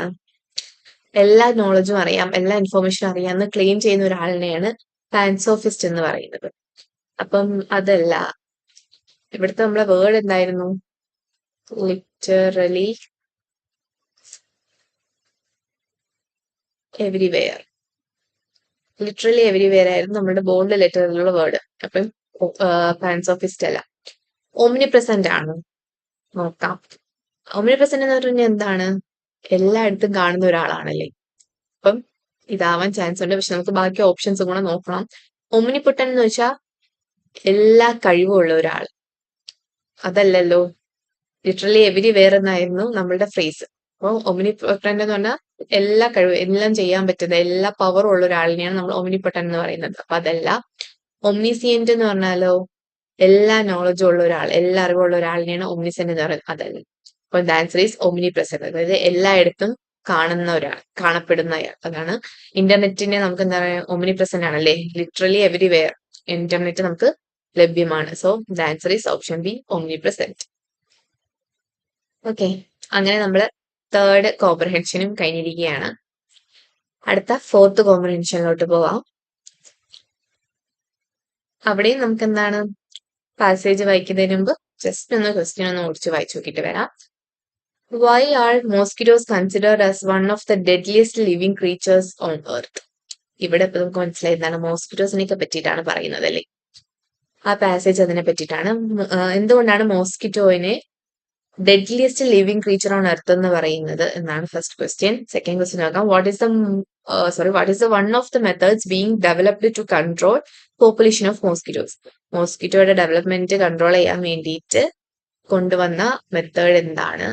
എല്ലാ നോളജും അറിയാം, എല്ലാ ഇൻഫോർമേഷനും അറിയാം എന്ന് ക്ലെയിം ചെയ്യുന്ന ഒരാളിനെയാണ് പാൻസോഫിസ്റ്റ് എന്ന് പറയുന്നത്. അപ്പം അതല്ല. ഇവിടുത്തെ നമ്മളെ വേർഡ് എന്തായിരുന്നു? Literally everywhere. ലിറ്ററലി എവരിവെയർ ആയിരുന്നു നമ്മുടെ ബോൾഡ് ലെറ്ററിലുള്ള വേർഡ്. അപ്പം പാൻസോഫിസ്റ്റ് അല്ല. ഓംനി പ്രസന്റ് ആണ്. നോക്കാം. ഓംനി പ്രസന്റ് എന്ന് പറഞ്ഞാൽ എന്താണ്? എല്ലായിടത്തും കാണുന്ന ഒരാളാണല്ലേ. അപ്പം ഇതാവാൻ ചാൻസ് ഉണ്ട്. പക്ഷെ നമുക്ക് ബാക്കി ഓപ്ഷൻസ് കൂടെ നോക്കണം. ഒമിനിപൊട്ടൻ എന്ന് വെച്ചാൽ എല്ലാ കഴിവുള്ള ഒരാൾ. അതല്ലല്ലോ. ലിറ്ററലി എവരിവെയർ എന്നായിരുന്നു നമ്മളുടെ ഫ്രേസ്. അപ്പോൾ ഒമിനിപൊട്ടൻ എന്ന് പറഞ്ഞാൽ എല്ലാ കഴിവ്, എല്ലാം ചെയ്യാൻ പറ്റുന്ന, എല്ലാ പവറും ഉള്ള ഒരാളിനെയാണ് നമ്മൾ ഒമിനിപൊട്ടൻ എന്ന് പറയുന്നത്. അപ്പൊ അതല്ല. ഒമ്നിസിയന്റ് എന്ന് പറഞ്ഞാലോ എല്ലാ നോളജും ഉള്ള ഒരാൾ, എല്ലാ അറിവുള്ള ഒരാളിനെയാണ് ഒമ്നിസെന്റ് എന്ന് പറയുന്നത്. അതല്ല. അപ്പോൾ the answer is Omni present. അതായത് എല്ലായിടത്തും കാണുന്ന ഒരാൾ, കാണപ്പെടുന്ന അയാൾ. അതാണ് ഇന്റർനെറ്റിനെ നമുക്ക് എന്താ പറയുക? ഒമിനി പ്രസന്റ് ആണല്ലേ. ലിറ്ററലി എവരിവെയർ ഇന്റർനെറ്റ് നമുക്ക് ലഭ്യമാണ്. So the answer is option B, Omni present. Okay. അങ്ങനെ നമ്മൾ തേർഡ് കോംപ്രഹെൻഷനും കഴിഞ്ഞിരിക്കുകയാണ്. അടുത്ത ഫോർത്ത് കോംപ്രഹെൻഷനിലോട്ട് പോവാം. അവിടെയും നമുക്ക് എന്താണ്? പാസേജ് വായിക്കുന്നതിന് മുമ്പ് ജസ്റ്റ് ഒന്ന് ക്വസ്റ്റ്യൻ ഒന്ന് ഓടിച്ച് വായിച്ചു നോക്കിയിട്ട് വരാം. Why are mosquitoes considered as one of the deadliest living creatures on earth? ഇവിടെ ഇപ്പൊ നമുക്ക് മനസ്സിലായി എന്താണ്? മോസ്കിറ്റോസിനെയൊക്കെ പറ്റിയിട്ടാണ് പറയുന്നത് അല്ലേ. ആ പാസേജ് അതിനെ പറ്റിയിട്ടാണ്. എന്തുകൊണ്ടാണ് മോസ്കിറ്റോയിനെ deadliest living creature on earth എന്ന് പറയുന്നത് എന്നാണ് ഫസ്റ്റ് ക്വസ്റ്റ്യൻ. സെക്കൻഡ് ക്വസ്റ്റ്യൻ നോക്കാം. What is the one of the methods being developed to control population of mosquitoes? മോസ്കിറ്റോയുടെ ഡെവലപ്മെന്റ് കൺട്രോൾ ചെയ്യാൻ വേണ്ടിയിട്ട് കൊണ്ടുവന്ന മെത്തേഡ് എന്താണ്?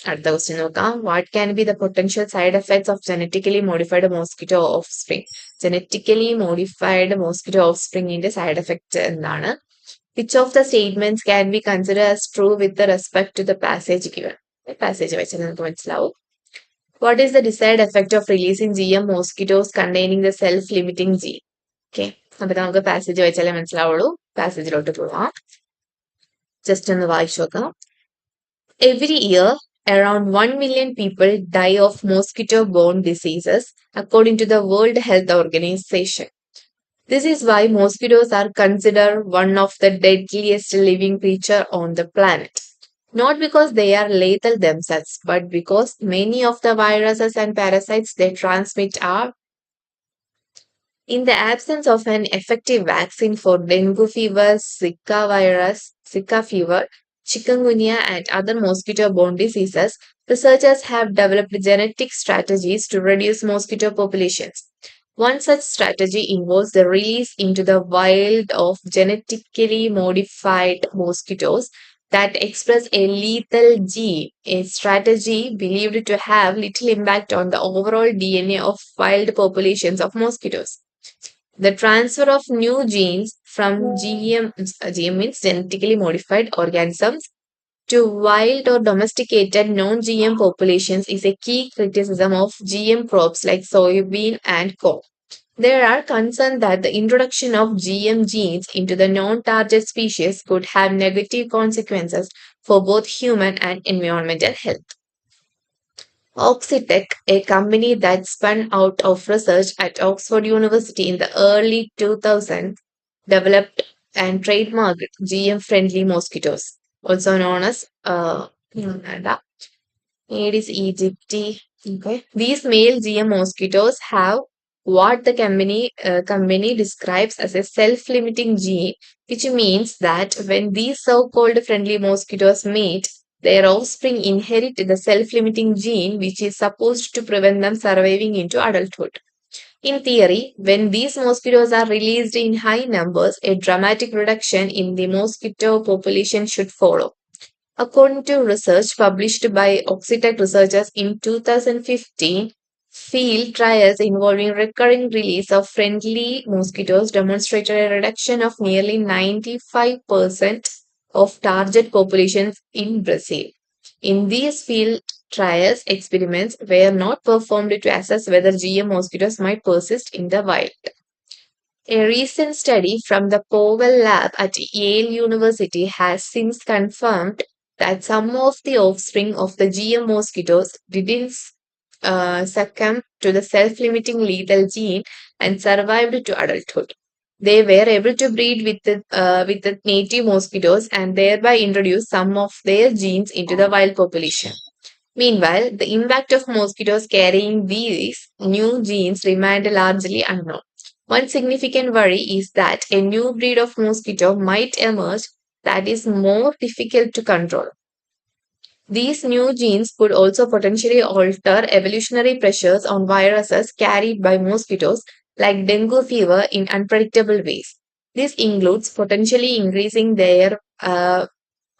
അടുത്ത ക്വസ്റ്റ്യൻ നോക്കാം. What can be the potential side effects of genetically modified mosquito offspring? Genetically modified mosquito ഓഫ് സ്പ്രിംഗിന്റെ side effect എന്താണ്? Which of the statements can be considered as true with the respect to the passage given? Passage വായിച്ചാൽ നമുക്ക് മനസ്സിലാവും. What is the desired effect of releasing GM mosquitoes containing the self-limiting gene? Okay. അപ്പൊ നമുക്ക് passage വായിച്ചാലേ മനസ്സിലാവുള്ളൂ. പാസേജിലോട്ട് പോവാം. Just ഒന്ന് വായിച്ചു നോക്കാം. Every year, around 1 million people die of mosquito-borne diseases, according to the World Health Organization. This is why mosquitoes are considered one of the deadliest living creature on the planet. Not because they are lethal themselves, but because many of the viruses and parasites they transmit are. In the absence of an effective vaccine for dengue fever, Zika fever, chikungunya, and other mosquito-borne diseases, researchers have developed genetic strategies to reduce mosquito populations. One such strategy involves the release into the wild of genetically modified mosquitoes that express a lethal gene, a strategy believed to have little impact on the overall DNA of wild populations of mosquitoes. The transfer of new genes from GM means genetically modified organisms to wild or domesticated non-GM populations is a key criticism of GM crops like soybean and corn. There are concerns that the introduction of GM genes into the non-target species could have negative consequences for both human and environmental health. Oxitec, a company that spun out of research at Oxford University in the early 2000s, developed and trademarked GM-friendly mosquitoes, also known as Aedes aegypti. Okay. These male GM mosquitoes have what the company describes as a self-limiting gene, which means that when these so-called friendly mosquitoes mate, their offspring inherit the self-limiting gene, which is supposed to prevent them surviving into adulthood. In theory, when these mosquitoes are released in high numbers, a dramatic reduction in the mosquito population should follow. According to research published by Oxitec researchers in 2015, field trials involving recurring release of friendly mosquitoes demonstrated a reduction of nearly 95% of target populations in Brazil. In these field trials, experiments were not performed to assess whether GM mosquitoes might persist in the wild. A recent study from the Powell lab at Yale University has since confirmed that some of the offspring of the GM mosquitoes didn't succumb to the self-limiting lethal gene and survived to adulthood. They were able to breed with the native mosquitoes and thereby introduce some of their genes into the wild population. Meanwhile, the impact of mosquitoes carrying these new genes remained largely unknown. One significant worry is that a new breed of mosquito might emerge that is more difficult to control. These new genes could also potentially alter evolutionary pressures on viruses carried by mosquitoes like dengue fever in unpredictable ways. This includes potentially increasing their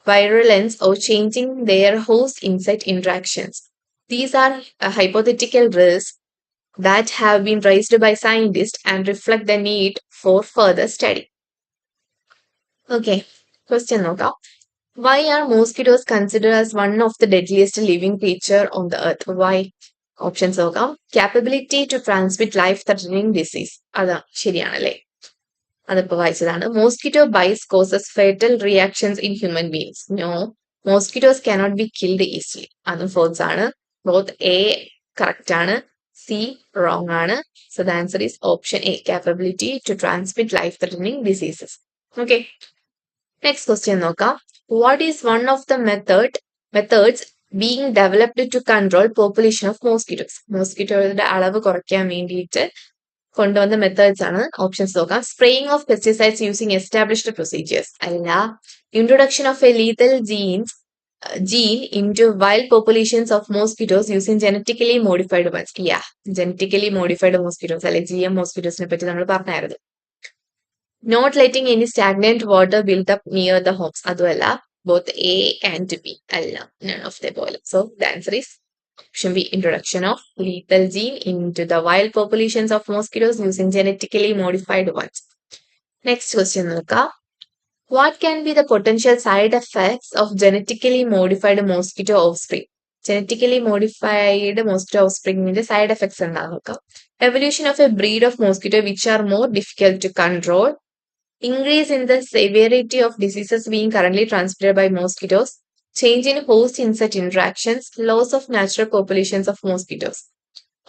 virulence or changing their host insect interactions. These are hypothetical risks that have been raised by scientists and reflect the need for further study. Okay, question നോക്കാം. Why are mosquitoes considered as one of the deadliest living creature on the earth? Why? Options നോക്കാം. Capability to transmit life-threatening disease. അതാ ശരിയാണല്ലേ? അതിപ്പോ വായിച്ചതാണ്. Mosquito bites causes fatal reactions in human beings. No, mosquitoes cannot be killed easily. അതും false ആണ്. Both A correct ആണ്. C wrong ആണ്. So the answer is option A, capability to transmit life-threatening diseases. Okay. Next question നോക്കാം. What is one of the methods being developed to control population of mosquitoes? മോസ്കിറ്റോയുടെ അളവ് കുറയ്ക്കാൻ വേണ്ടിയിട്ട് കൊണ്ടുവന്ന methods ആണ്. Options നോക്കാം. Spraying of pesticides using established procedures അല്ല. Introduction of a lethal gene into wild populations of mosquitoes using genetically modified ones. Yeah, genetically modified mosquitoes അല്ലെ GM mosquitoesനെ പറ്റി നമ്മൾ പറഞ്ഞായിരുന്നു. Not letting any stagnant water build up near the homes. അതുമല്ല. Both A and B അല്ല. None of the above. So the answer is option B, introduction of lethal gene into the wild populations of mosquitoes using genetically modified ones. Next question നോക്കാം. What can be the potential side effects of genetically modified mosquito offspring? Genetically modified mosquito offspring side effects എന്താ നോക്കാം. Evolution of a breed of mosquito which are more difficult to control. Increase in the severity of diseases being currently transmitted by mosquitoes. Change in host insect interactions. Loss of natural populations of mosquitoes.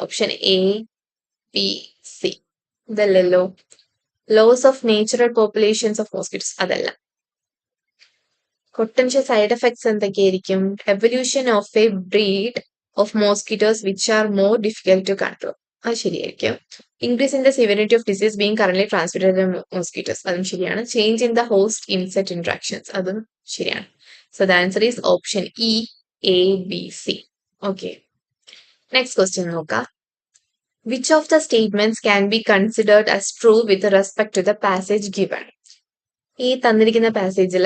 Option A, B, C. ഇതല്ലല്ലോ. Loss of natural populations of mosquitoes. അതല്ല. Potential side effects എന്തൊക്കെയായിരിക്കും? Evolution of a breed of mosquitoes which are more difficult to control. അത് ശരിയായിരിക്കും. Increase in the severity of disease being currently transmitted by mosquitoes. അതും ശരിയാണ്. Change in the host insect interactions. അതും ശരിയാണ്. So the answer is option E, A, B, C. Okay. Next question നോക്കാം. Which of the statements can be considered as true with respect to the passage given? ഈ തന്നിരിക്കുന്ന പാസേജിൽ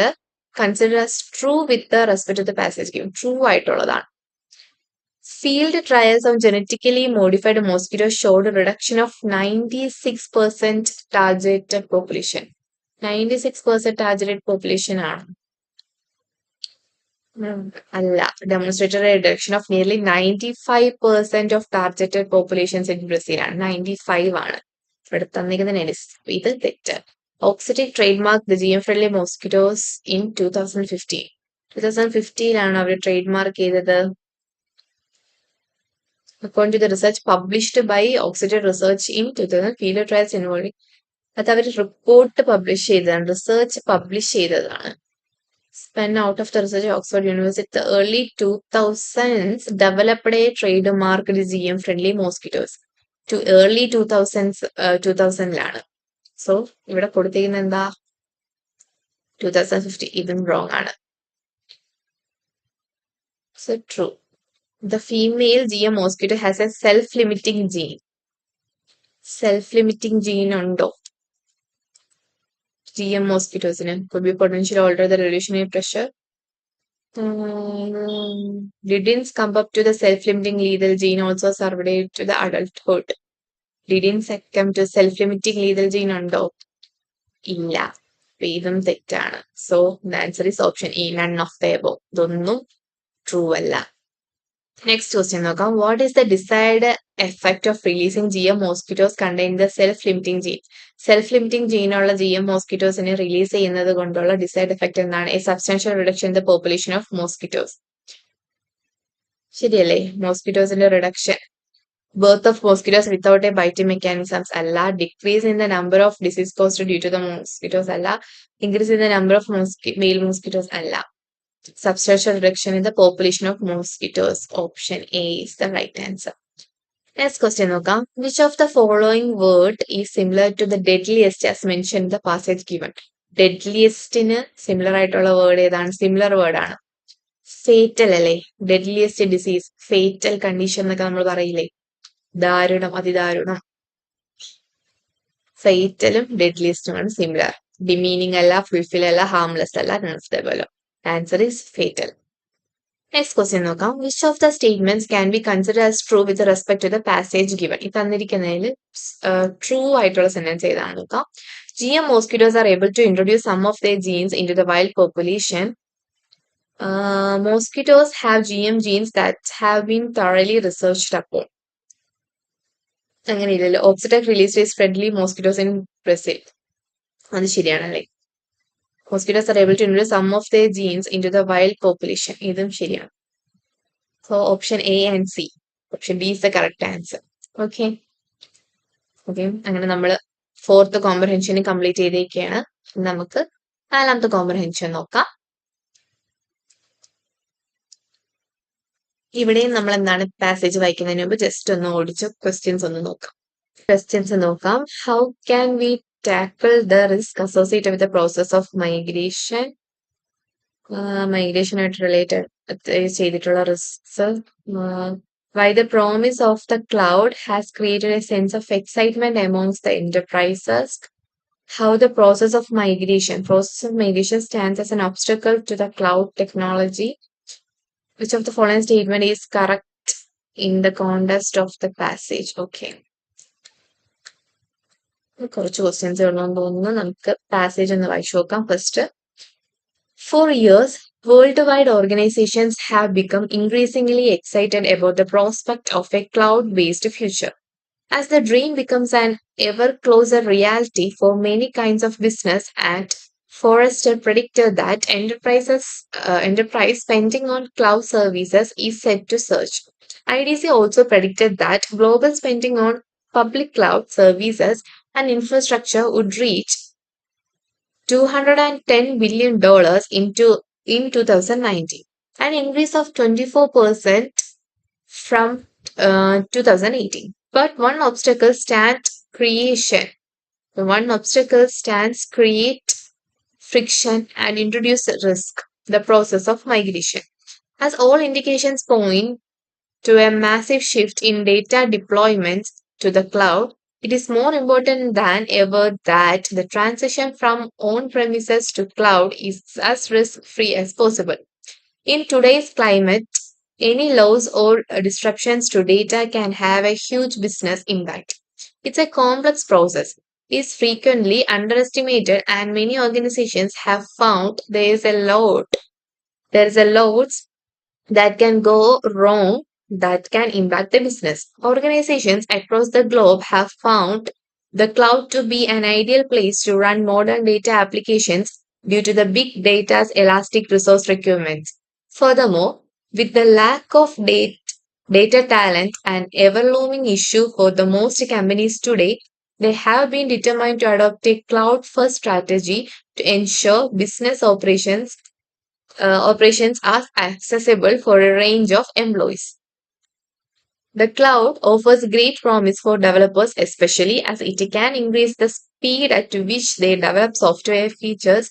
consider as true with the respect to the passage given. True ആയിട്ടുള്ളതാണ്. Field trials of genetically modified mosquitoes showed a reduction of 96% targeted population. 96% targeted population ആണ്. Allah demonstrated a reduction of nearly 95% of targeted populations in Brazil. 95 ആണ് ഇവിടെ തന്നിരിക്കുന്ന ഇത് തെറ്റ്. Oxitec trademarked the GM-friendly mosquitoes in 2015. 2015 ആണ് അവർ trademark ചെയ്തത്. According to the research published by Oxitec Research in 2000, field trials involving അത് അവർ report publish ചെയ്തതാണ്, research publish ചെയ്തതാണ്. Spun out of the research at Oxford University, the early 2000s developed a trademarked GM-friendly mosquitoes. To early 2000s, 2000ലാണ്. So, ഇവിടെ കൊടുത്തിരിക്കുന്നത് എന്താ? 2050. ഇതും wrong ആണ്. So, true. The female GM mosquito has a self-limiting gene. Self-limiting gene ഉണ്ടോ? GM mosquitoesന് could be potentially alter the radiation pressure. Didn't come up to the self-limiting lethal gene also surveyed to the adulthood. Didn't succumb to self-limiting lethal gene ഉണ്ടോ? ഇല്ല. ഇതും തെറ്റാണ്. So the answer is option E, none of the above. ഇതൊന്നും true അല്ല. Next question നോക്കാം. What is the desired effect of releasing GM mosquitoes containing the self-limiting gene? Self-limiting gene ഉള്ള GM mosquitoesനെ release ചെയ്യുന്നത് കൊണ്ടുള്ള desired effect എന്താണ്? A substantial reduction in the population of mosquitoes. ശരിയല്ലേ? Mosquitoesന്റെ reduction. Birth of mosquitoes without a biting mechanisms alla. Decrease in the number of disease caused due to the mosquitoes alla. Increase in the number of male mosquitoes alla. Substantial reduction in the population of mosquitoes. Option A is the right answer. Next question നോക്കാം. Which of the following word is similar to the deadliest as mentioned in the passage given? Deadliestന് similar ആയിട്ടുള്ള word ഏതാണ്? Similar word ആണ്. Fatal അല്ലേ? Deadliest disease. Fatal condition എന്നൊക്കെ നമ്മൾ പറയില്ലേ? ദാരുണം, അതിദാരുണം. ഫെയ്റ്റലും ഡെഡ്ലിയസ്റ്റുമാണ് similar. Demeaning അല്ല, fulfil അല്ല, ഹാംലെസ് അല്ല, none of the above. Answer is fatal. Next question നോക്കാം. Which of the statements can be considered as true with respect to the passage given? ഈ തന്നിരിക്കുന്നതിൽ true ആയിട്ടുള്ള sentence ഏതാണ് നോക്കാം. GM mosquitoes are able to introduce some of their genes into the wild population. Mosquitoes have GM genes that have been thoroughly researched upon. അങ്ങനെയില്ലല്ലോ. Oxitec released its friendly mosquitoes in Brazil. അത് ശരിയാണല്ലേ. Mosquitoes are able to introduce some of their genes into the wild population. ഇതും ശരിയാണ്. So option A and C. Option B is the correct answer. Okay. അങ്ങനെ നമ്മൾ 4th comprehension complete ചെയ്തേക്കാണ്. നമുക്ക് 4th comprehension നോക്കാം. ഇവിടെയും നമ്മൾ എന്താണ് പാസേജ് വായിക്കുന്നതിന് മുമ്പ് ജസ്റ്റ് ഒന്ന് ഓടിച്ച് ക്വസ്റ്റ്യൻസ് ഒന്ന് നോക്കാം. Questions നോക്കാം. How can we tackle the risk associated with the process of migration? Migration ആയിട്ട് related ചെയ്തിട്ടുള്ള risks. Why the promise of the cloud has created a sense of excitement amongst the enterprises. How the process of migration stands as an obstacle to the cloud technology. Which of the following statement is correct in the context of the passage? Okay. കുറച്ച് questions ഉള്ളതെന്ന് തോന്നുന്നു. നമുക്ക് passage ഒന്ന് വായിച്ചു നോക്കാം. First, for years, worldwide organizations have become increasingly excited about the prospect of a cloud-based future. As the dream becomes an ever closer reality for many kinds of business, and Forrester predicted that enterprise spending on cloud services is set to surge. IDC also predicted that global spending on public cloud services and infrastructure would reach $210 billion in 2019, an increase of 24% from 2018. But one obstacle stands create friction and introduce risk, the process of migration. As all indications point to a massive shift in data deployments to the cloud, it is more important than ever that the transition from on-premises to cloud is as risk-free as possible. In today's climate, any loss or disruptions to data can have a huge business impact. It's a complex process, is frequently underestimated, and many organizations have found there is a lot There's a lot that can go wrong that can impact the business. Organizations across the globe have found the cloud to be an ideal place to run modern data applications due to the big data's elastic resource requirements. Furthermore, with the lack of data talent an ever-looming issue for the most companies today, they have been determined to adopt a cloud-first strategy to ensure business operations are accessible for a range of employees. The cloud offers great promise for developers, especially as it can increase the speed at which they develop software features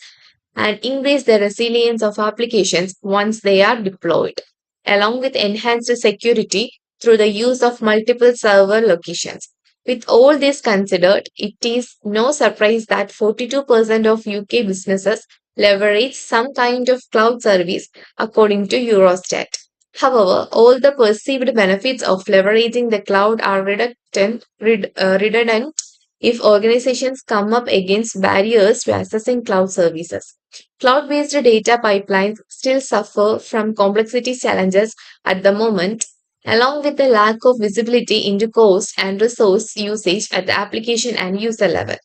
and increase the resilience of applications once they are deployed, along with enhanced security through the use of multiple server locations. With all this considered, it is no surprise that 42% of UK businesses leverage some kind of cloud service, according to Eurostat. However, all the perceived benefits of leveraging the cloud are redundant if organizations come up against barriers to accessing cloud services. Cloud based data pipelines still suffer from complexity challenges at the moment, along with the lack of visibility into cost and resource usage at the application and user level.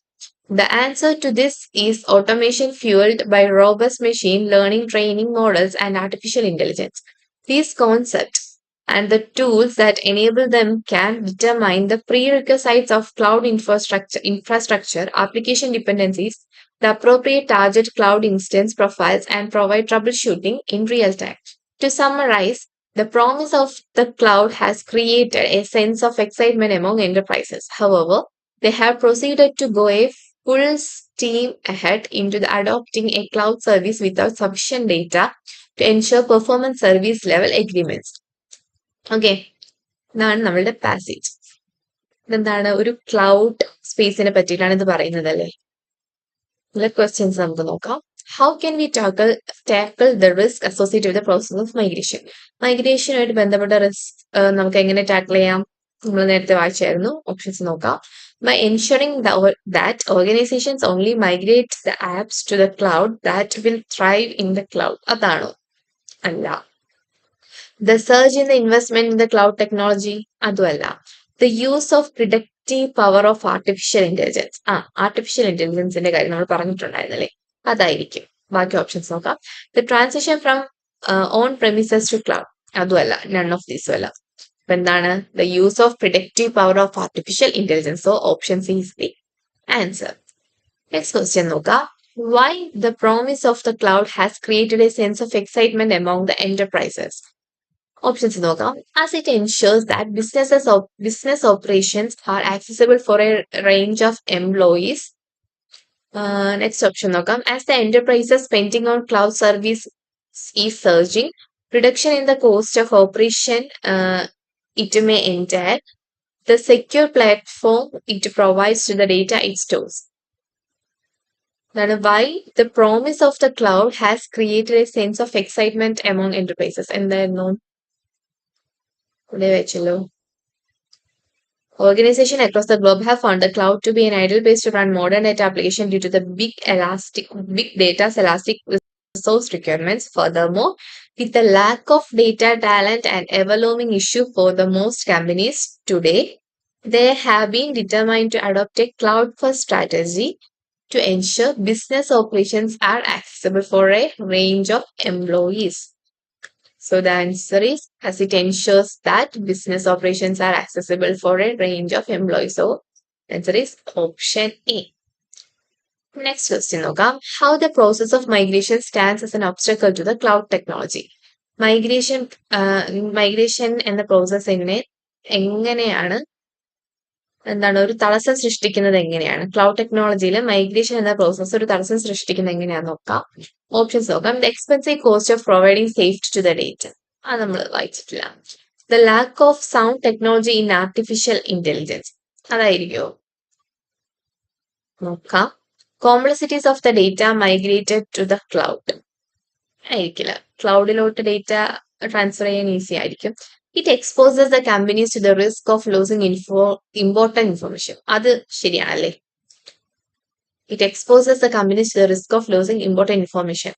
The answer to this is automation fueled by robust machine learning training models and artificial intelligence. These concepts and the tools that enable them can determine the prerequisites of cloud infrastructure, application dependencies, the appropriate target cloud instance profiles, and provide troubleshooting in real time. To summarize, the promise of the cloud has created a sense of excitement among enterprises. However, they have proceeded to go a full steam ahead into the adopting a cloud service without sufficient data to ensure performance service level agreements. Okay, ഇതാണ് നമ്മളുടെ passage. ഇതെന്താണ്, ഒരു cloud സ്പേസിനെ പറ്റിയിട്ടാണ് ഇത് പറയുന്നത് അല്ലേ. Questions നമുക്ക് നോക്കാം. How can we tackle the risk associate with the process of migration? മൈഗ്രേഷനുമായിട്ട് ബന്ധപ്പെട്ട റിസ്ക് നമുക്ക് എങ്ങനെ ടാക്കിൾ ചെയ്യാം? നമ്മൾ നേരത്തെ വായിച്ചായിരുന്നു. ഓപ്ഷൻസ് നോക്കാം. By ensuring that organizations only migrate the apps to the cloud that will thrive in the cloud. അതാണോ? അല്ല. The surge in the investment in the cloud technology. അതുമല്ല. The use of predictive power of artificial intelligence. Artificial ഇന്റലിജൻസിന്റെ കാര്യം നമ്മൾ പറഞ്ഞിട്ടുണ്ടായിരുന്നല്ലേ, അതായിരിക്കും. ബാക്കി options നോക്കാം. The transition from on premises to cloud. അതുമല്ല. None of these അല്ല. എന്താണ്? The use of predictive power of artificial intelligence. So option C is the answer. Next question നോക്കാം. Why the promise of the cloud has created a sense of excitement among the enterprises? Options നോക്കാം. As it ensures that business operations are accessible for a range of employees. Next option നോക്കാം. As the enterprises spending on cloud service is surging, reduction in the cost of operation it may entail, the secure platform it provides to the data it stores. Then why the promise of the cloud has created a sense of excitement among enterprises. എന്തായിരുന്നു? ഇവിടെ വെച്ചല്ലോ. Organizations across the globe have found the cloud to be an ideal place to run modern data application due to the big data's elastic resource requirements. Furthermore, with the lack of data talent and ever-looming issue for the most companies today, they have been determined to adopt a cloud-first strategy to ensure business operations are accessible for a range of employees. So the answer is, as it ensures that business operations are accessible for a range of employees. So the answer is option A. Next question നോക്കാം. How the process of migration stands as an obstacle to the cloud technology. Migration എന്ന process എങ്ങനെയാണ് ഒരു തടസ്സം സൃഷ്ടിക്കുന്നത് എങ്ങനെയാണ്? Cloud ടെക്നോളജിയിൽ migration എന്ന process ഒരു തടസ്സം സൃഷ്ടിക്കുന്നത് എങ്ങനെയാണെന്ന് നോക്കാം. ഓപ്ഷൻസ് നോക്കാം. The expensive cost of providing safety to the data. അത് നമ്മൾ വായിച്ചിട്ടില്ല. The lack of sound technology in artificial intelligence. അതായിരിക്കുമോ? നോക്കാം. Complexities of the data migrated to the cloud. ആയിരിക്കില്ല. ക്ലൗഡിലോട്ട് ഡേറ്റ ട്രാൻസ്ഫർ ചെയ്യാൻ ഈസി ആയിരിക്കും. It exposes the companies to the risk of losing important information. അത് ശരിയാണല്ലേ? It exposes the companies to the risk of losing important information.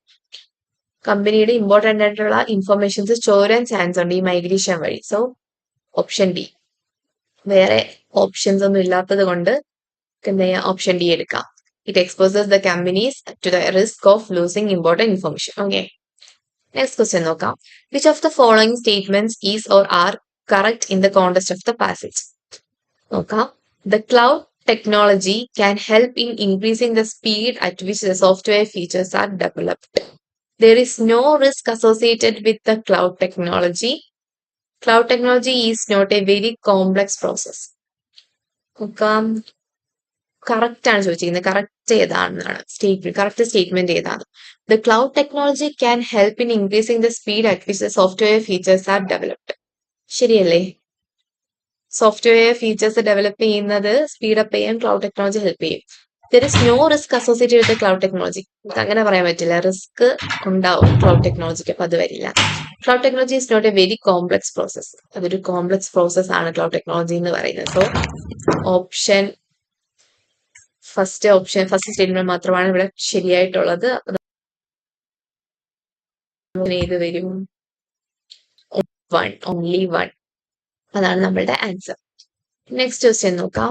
കമ്പനിയുടെ important ആയിട്ടുള്ള informations ചോരാൻ chance ഉണ്ട് ഈ മൈഗ്രേഷൻ വഴി. So option D. വേറെ ഓപ്ഷൻസ് ഒന്നും ഇല്ലാത്തത് കൊണ്ട് എന്ത് ചെയ്യാം, ഓപ്ഷൻ ഡി എടുക്കാം. It exposes the companies to the risk of losing important information. Okay, next question നോക്കാം. Which of the following statements is or are correct in the context of the passage? നോക്കാം. The cloud technology can help in increasing the speed at which the software features are developed. There is no risk associated with the cloud technology. Cloud technology is not a very complex process. നോക്കാം, correct ആണ് ചോദിച്ചിരിക്കുന്നത്. Correct ഏതാണെന്നാണ് statement. Correct statement ഏതാണ്? The cloud technology can help in increasing the speed at which the software features are developed. ശരിയല്ലേ? Software features develop ചെയ്യുന്നത് speed up ചെയ്യാൻ cloud technology help ചെയ്യും. There is no risk associated with cloud technology. അങ്ങനെ പറയാൻ പറ്റില്ല. Risk ഉണ്ടാവും cloud ടെക്നോളജിക്ക്, അപ്പൊ അത് വരില്ല. Cloud technology is not a very complex process. അതൊരു കോംപ്ലക്സ് പ്രോസസ് ആണ് ക്ലൗഡ് ടെക്നോളജി എന്ന് പറയുന്നത്. സോ ഓപ്ഷൻ ഫസ്റ്റ് സ്റ്റേറ്റ്മെന്റ് മാത്രമാണ് ഇവിടെ ശരിയായിട്ടുള്ളത്. ഏത് വരും? Only one. അതാണ് നമ്മളുടെ ആൻസർ. നെക്സ്റ്റ് ക്വസ്റ്റ്യൻ നോക്കാം.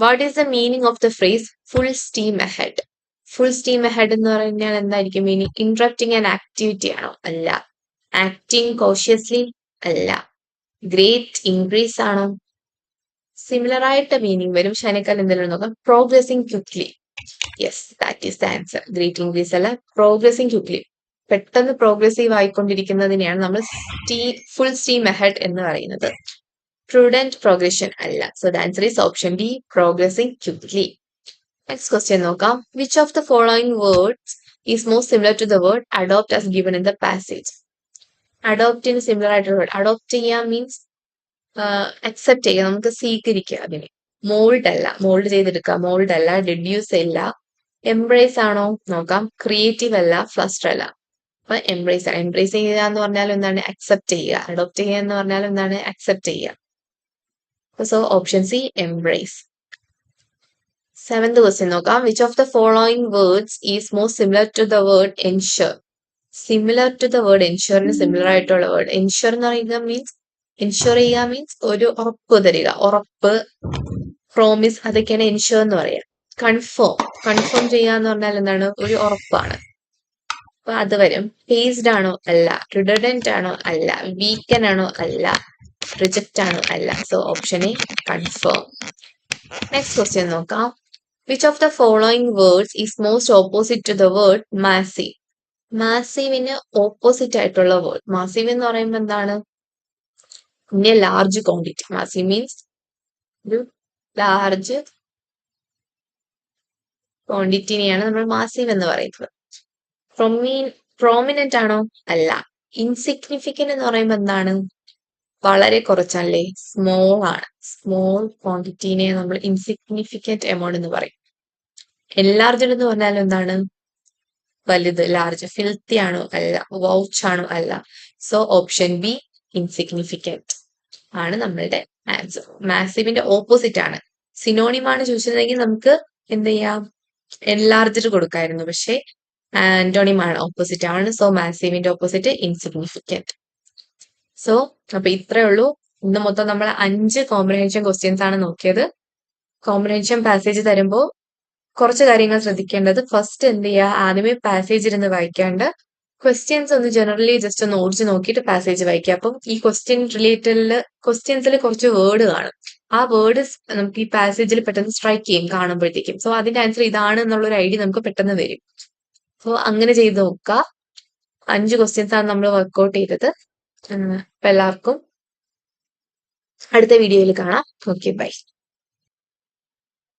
What is the meaning of the phrase full steam ahead? Full steam ahead എന്ന് പറഞ്ഞാൽ എന്തായിരിക്കും മീനിങ്? ഇന്ററപ്റ്റിംഗ് ആൻ ആക്ടിവിറ്റി ആണോ? അല്ല. Acting cautiously? അല്ല. ഗ്രേറ്റ് ഇൻക്രീസ് ആണോ? സിമിലർ ആയിട്ട് മീനിങ് വരും. ഷനേക്കാൾ എന്തെങ്കിലും നോക്കാം. Progressing quickly. Yes, that is the answer. Great increase അല്ല, പ്രോഗ്രസിംഗ് ക്വിക്ലി. പെട്ടെന്ന് പ്രോഗ്രസീവ് ആയിക്കൊണ്ടിരിക്കുന്നതിനെയാണ് നമ്മൾ ഫുൾ സ്റ്റീം അഹെഡ് എന്ന് പറയുന്നത്. Prudent progression അല്ല. So the answer is option D, progressing quickly. Next question നോക്കാം. Which of the following words is most similar to the word adopt as given in the passage? അഡോപ്റ്റിന് similar ആയിട്ടുള്ള word. Adopt ചെയ്യുക means accept ചെയ്യുക, നമുക്ക് സ്വീകരിക്കുക അതിനെ. Mould അല്ല, mould ചെയ്തെടുക്കുക. മോൾഡ് അല്ല. ഡെഡ്യൂസ് അല്ല. എംബ്രേസ് ആണോ? നോക്കാം. ക്രിയേറ്റീവ് അല്ല. ഫ്ലസ്റ്റർ അല്ല. അപ്പൊ എംബ്രേസ് ആണ്. എംബ്രേസ് ചെയ്യുക എന്ന് പറഞ്ഞാൽ എന്താണ്? അക്സെപ്റ്റ് ചെയ്യുക. അഡോപ്റ്റ് ചെയ്യുക എന്ന് പറഞ്ഞാൽ എന്താണ്? അക്സെപ്റ്റ് ചെയ്യുക. So option C, embrace. Seventh question നോക്കാം. Which of the following words is most similar to the word ensure? Similar to the word ensure ന് സിമിലർ ആയിട്ടുള്ള വേർഡ്. ensure എന്ന് പറയുന്നത് മീൻസ് ensure ചെയ്യുക മീൻസ് ഒരു ഉറപ്പ് തരിക. ഉറപ്പ്, പ്രോമിസ്, അതൊക്കെയാണ് ensure എന്ന് പറയുക. കൺഫേം ചെയ്യുക എന്ന് പറഞ്ഞാൽ എന്താണ്? ഒരു ഉറപ്പാണ്. അപ്പൊ അത് വരും. പേസ്ഡ് ആണോ? അല്ല. റിഡൻഡന്റ് ആണോ? അല്ല. വീക്കൻ ആണോ? അല്ല. റിജക്റ്റ് ആണോ? അല്ല. So option A, confirm. Next question നോക്കാം. Which of the following words is most opposite to the word massive? മാസീവിന് ഓപ്പോസിറ്റ് ആയിട്ടുള്ള വേർഡ്. മാസീവ് എന്ന് പറയുമ്പോൾ എന്താണ്? In a large quantity. Massive means ഒരു ലാർജ് ക്വാണ്ടിറ്റിനെയാണ് നമ്മൾ മാസീവ് എന്ന് പറയുന്നത്. പ്രോമിനന്റ് ആണോ? അല്ല. ഇൻസിഗ്നിഫിക്കന്റ് എന്ന് പറയുമ്പോൾ എന്താണ്? വളരെ കുറച്ചല്ലേ? സ്മോൾ ആണ്. സ്മോൾ ക്വാണ്ടിറ്റിനെ നമ്മൾ ഇൻസിഗ്നിഫിക്കന്റ് എമൗണ്ട് എന്ന് പറയും. എൻലാർജ്ഡ് എന്ന് പറഞ്ഞാൽ എന്താണ്? വലുത്, ലാർജ്. ഫിൽത്തി ആണോ? അല്ല. വൗച്ച് ആണോ? അല്ല. സോ ഓപ്ഷൻ ബി, ഇൻസിഗ്നിഫിക്കന്റ് ആണ് നമ്മളുടെ ആൻസർ. മാസീവിന്റെ ഓപ്പോസിറ്റ് ആണ്. സിനോണിമാണ് ചോദിച്ചിരുന്നെങ്കിൽ നമുക്ക് എന്ത് ചെയ്യാം? എൻലാർജ്ഡ് കൊടുക്കായിരുന്നു. പക്ഷെ ആന്റോണിമാണ്, ഓപ്പോസിറ്റ് ആണ്. സോ മാസീവിന്റെ ഓപ്പോസിറ്റ് ഇൻസിഗ്നിഫിക്കന്റ്. സോ അപ്പൊ ഇത്രയേ ഉള്ളൂ. ഇന്ന് മൊത്തം നമ്മൾ 5 കോംപ്രിഹെൻഷൻ ക്വസ്റ്റ്യൻസ് ആണ് നോക്കിയത്. കോംപ്രിഹെൻഷൻ പാസേജ് തരുമ്പോൾ കുറച്ച് കാര്യങ്ങൾ ശ്രദ്ധിക്കേണ്ടത്. ഫസ്റ്റ് എന്ത് ചെയ്യുക? ആദ്യമേ പാസേജ് ഇരുന്ന് വായിക്കാണ്ട് ക്വസ്റ്റ്യൻസ് ഒന്ന് ജനറലി ജസ്റ്റ് ഒന്ന് ഓടിച്ച് നോക്കിയിട്ട് പാസേജ് വായിക്കുക. അപ്പം ഈ ക്വസ്റ്റ്യൻസിൽ കുറച്ച് വേർഡ് കാണും. ആ വേർഡ് നമുക്ക് ഈ പാസേജിൽ പെട്ടെന്ന് സ്ട്രൈക്ക് ചെയ്യും കാണുമ്പോഴത്തേക്കും. സോ അതിന്റെ ആൻസർ ഇതാണ് എന്നുള്ളൊരു ഐഡിയ നമുക്ക് പെട്ടെന്ന് വരും. സോ അങ്ങനെ ചെയ്ത് നോക്കുക. 5 ക്വസ്റ്റ്യൻസ് ആണ് നമ്മൾ വർക്ക്ഔട്ട് ചെയ്തത്. അപ്പൊ എല്ലാവർക്കും അടുത്ത വീഡിയോയിൽ കാണാം. Okay, by.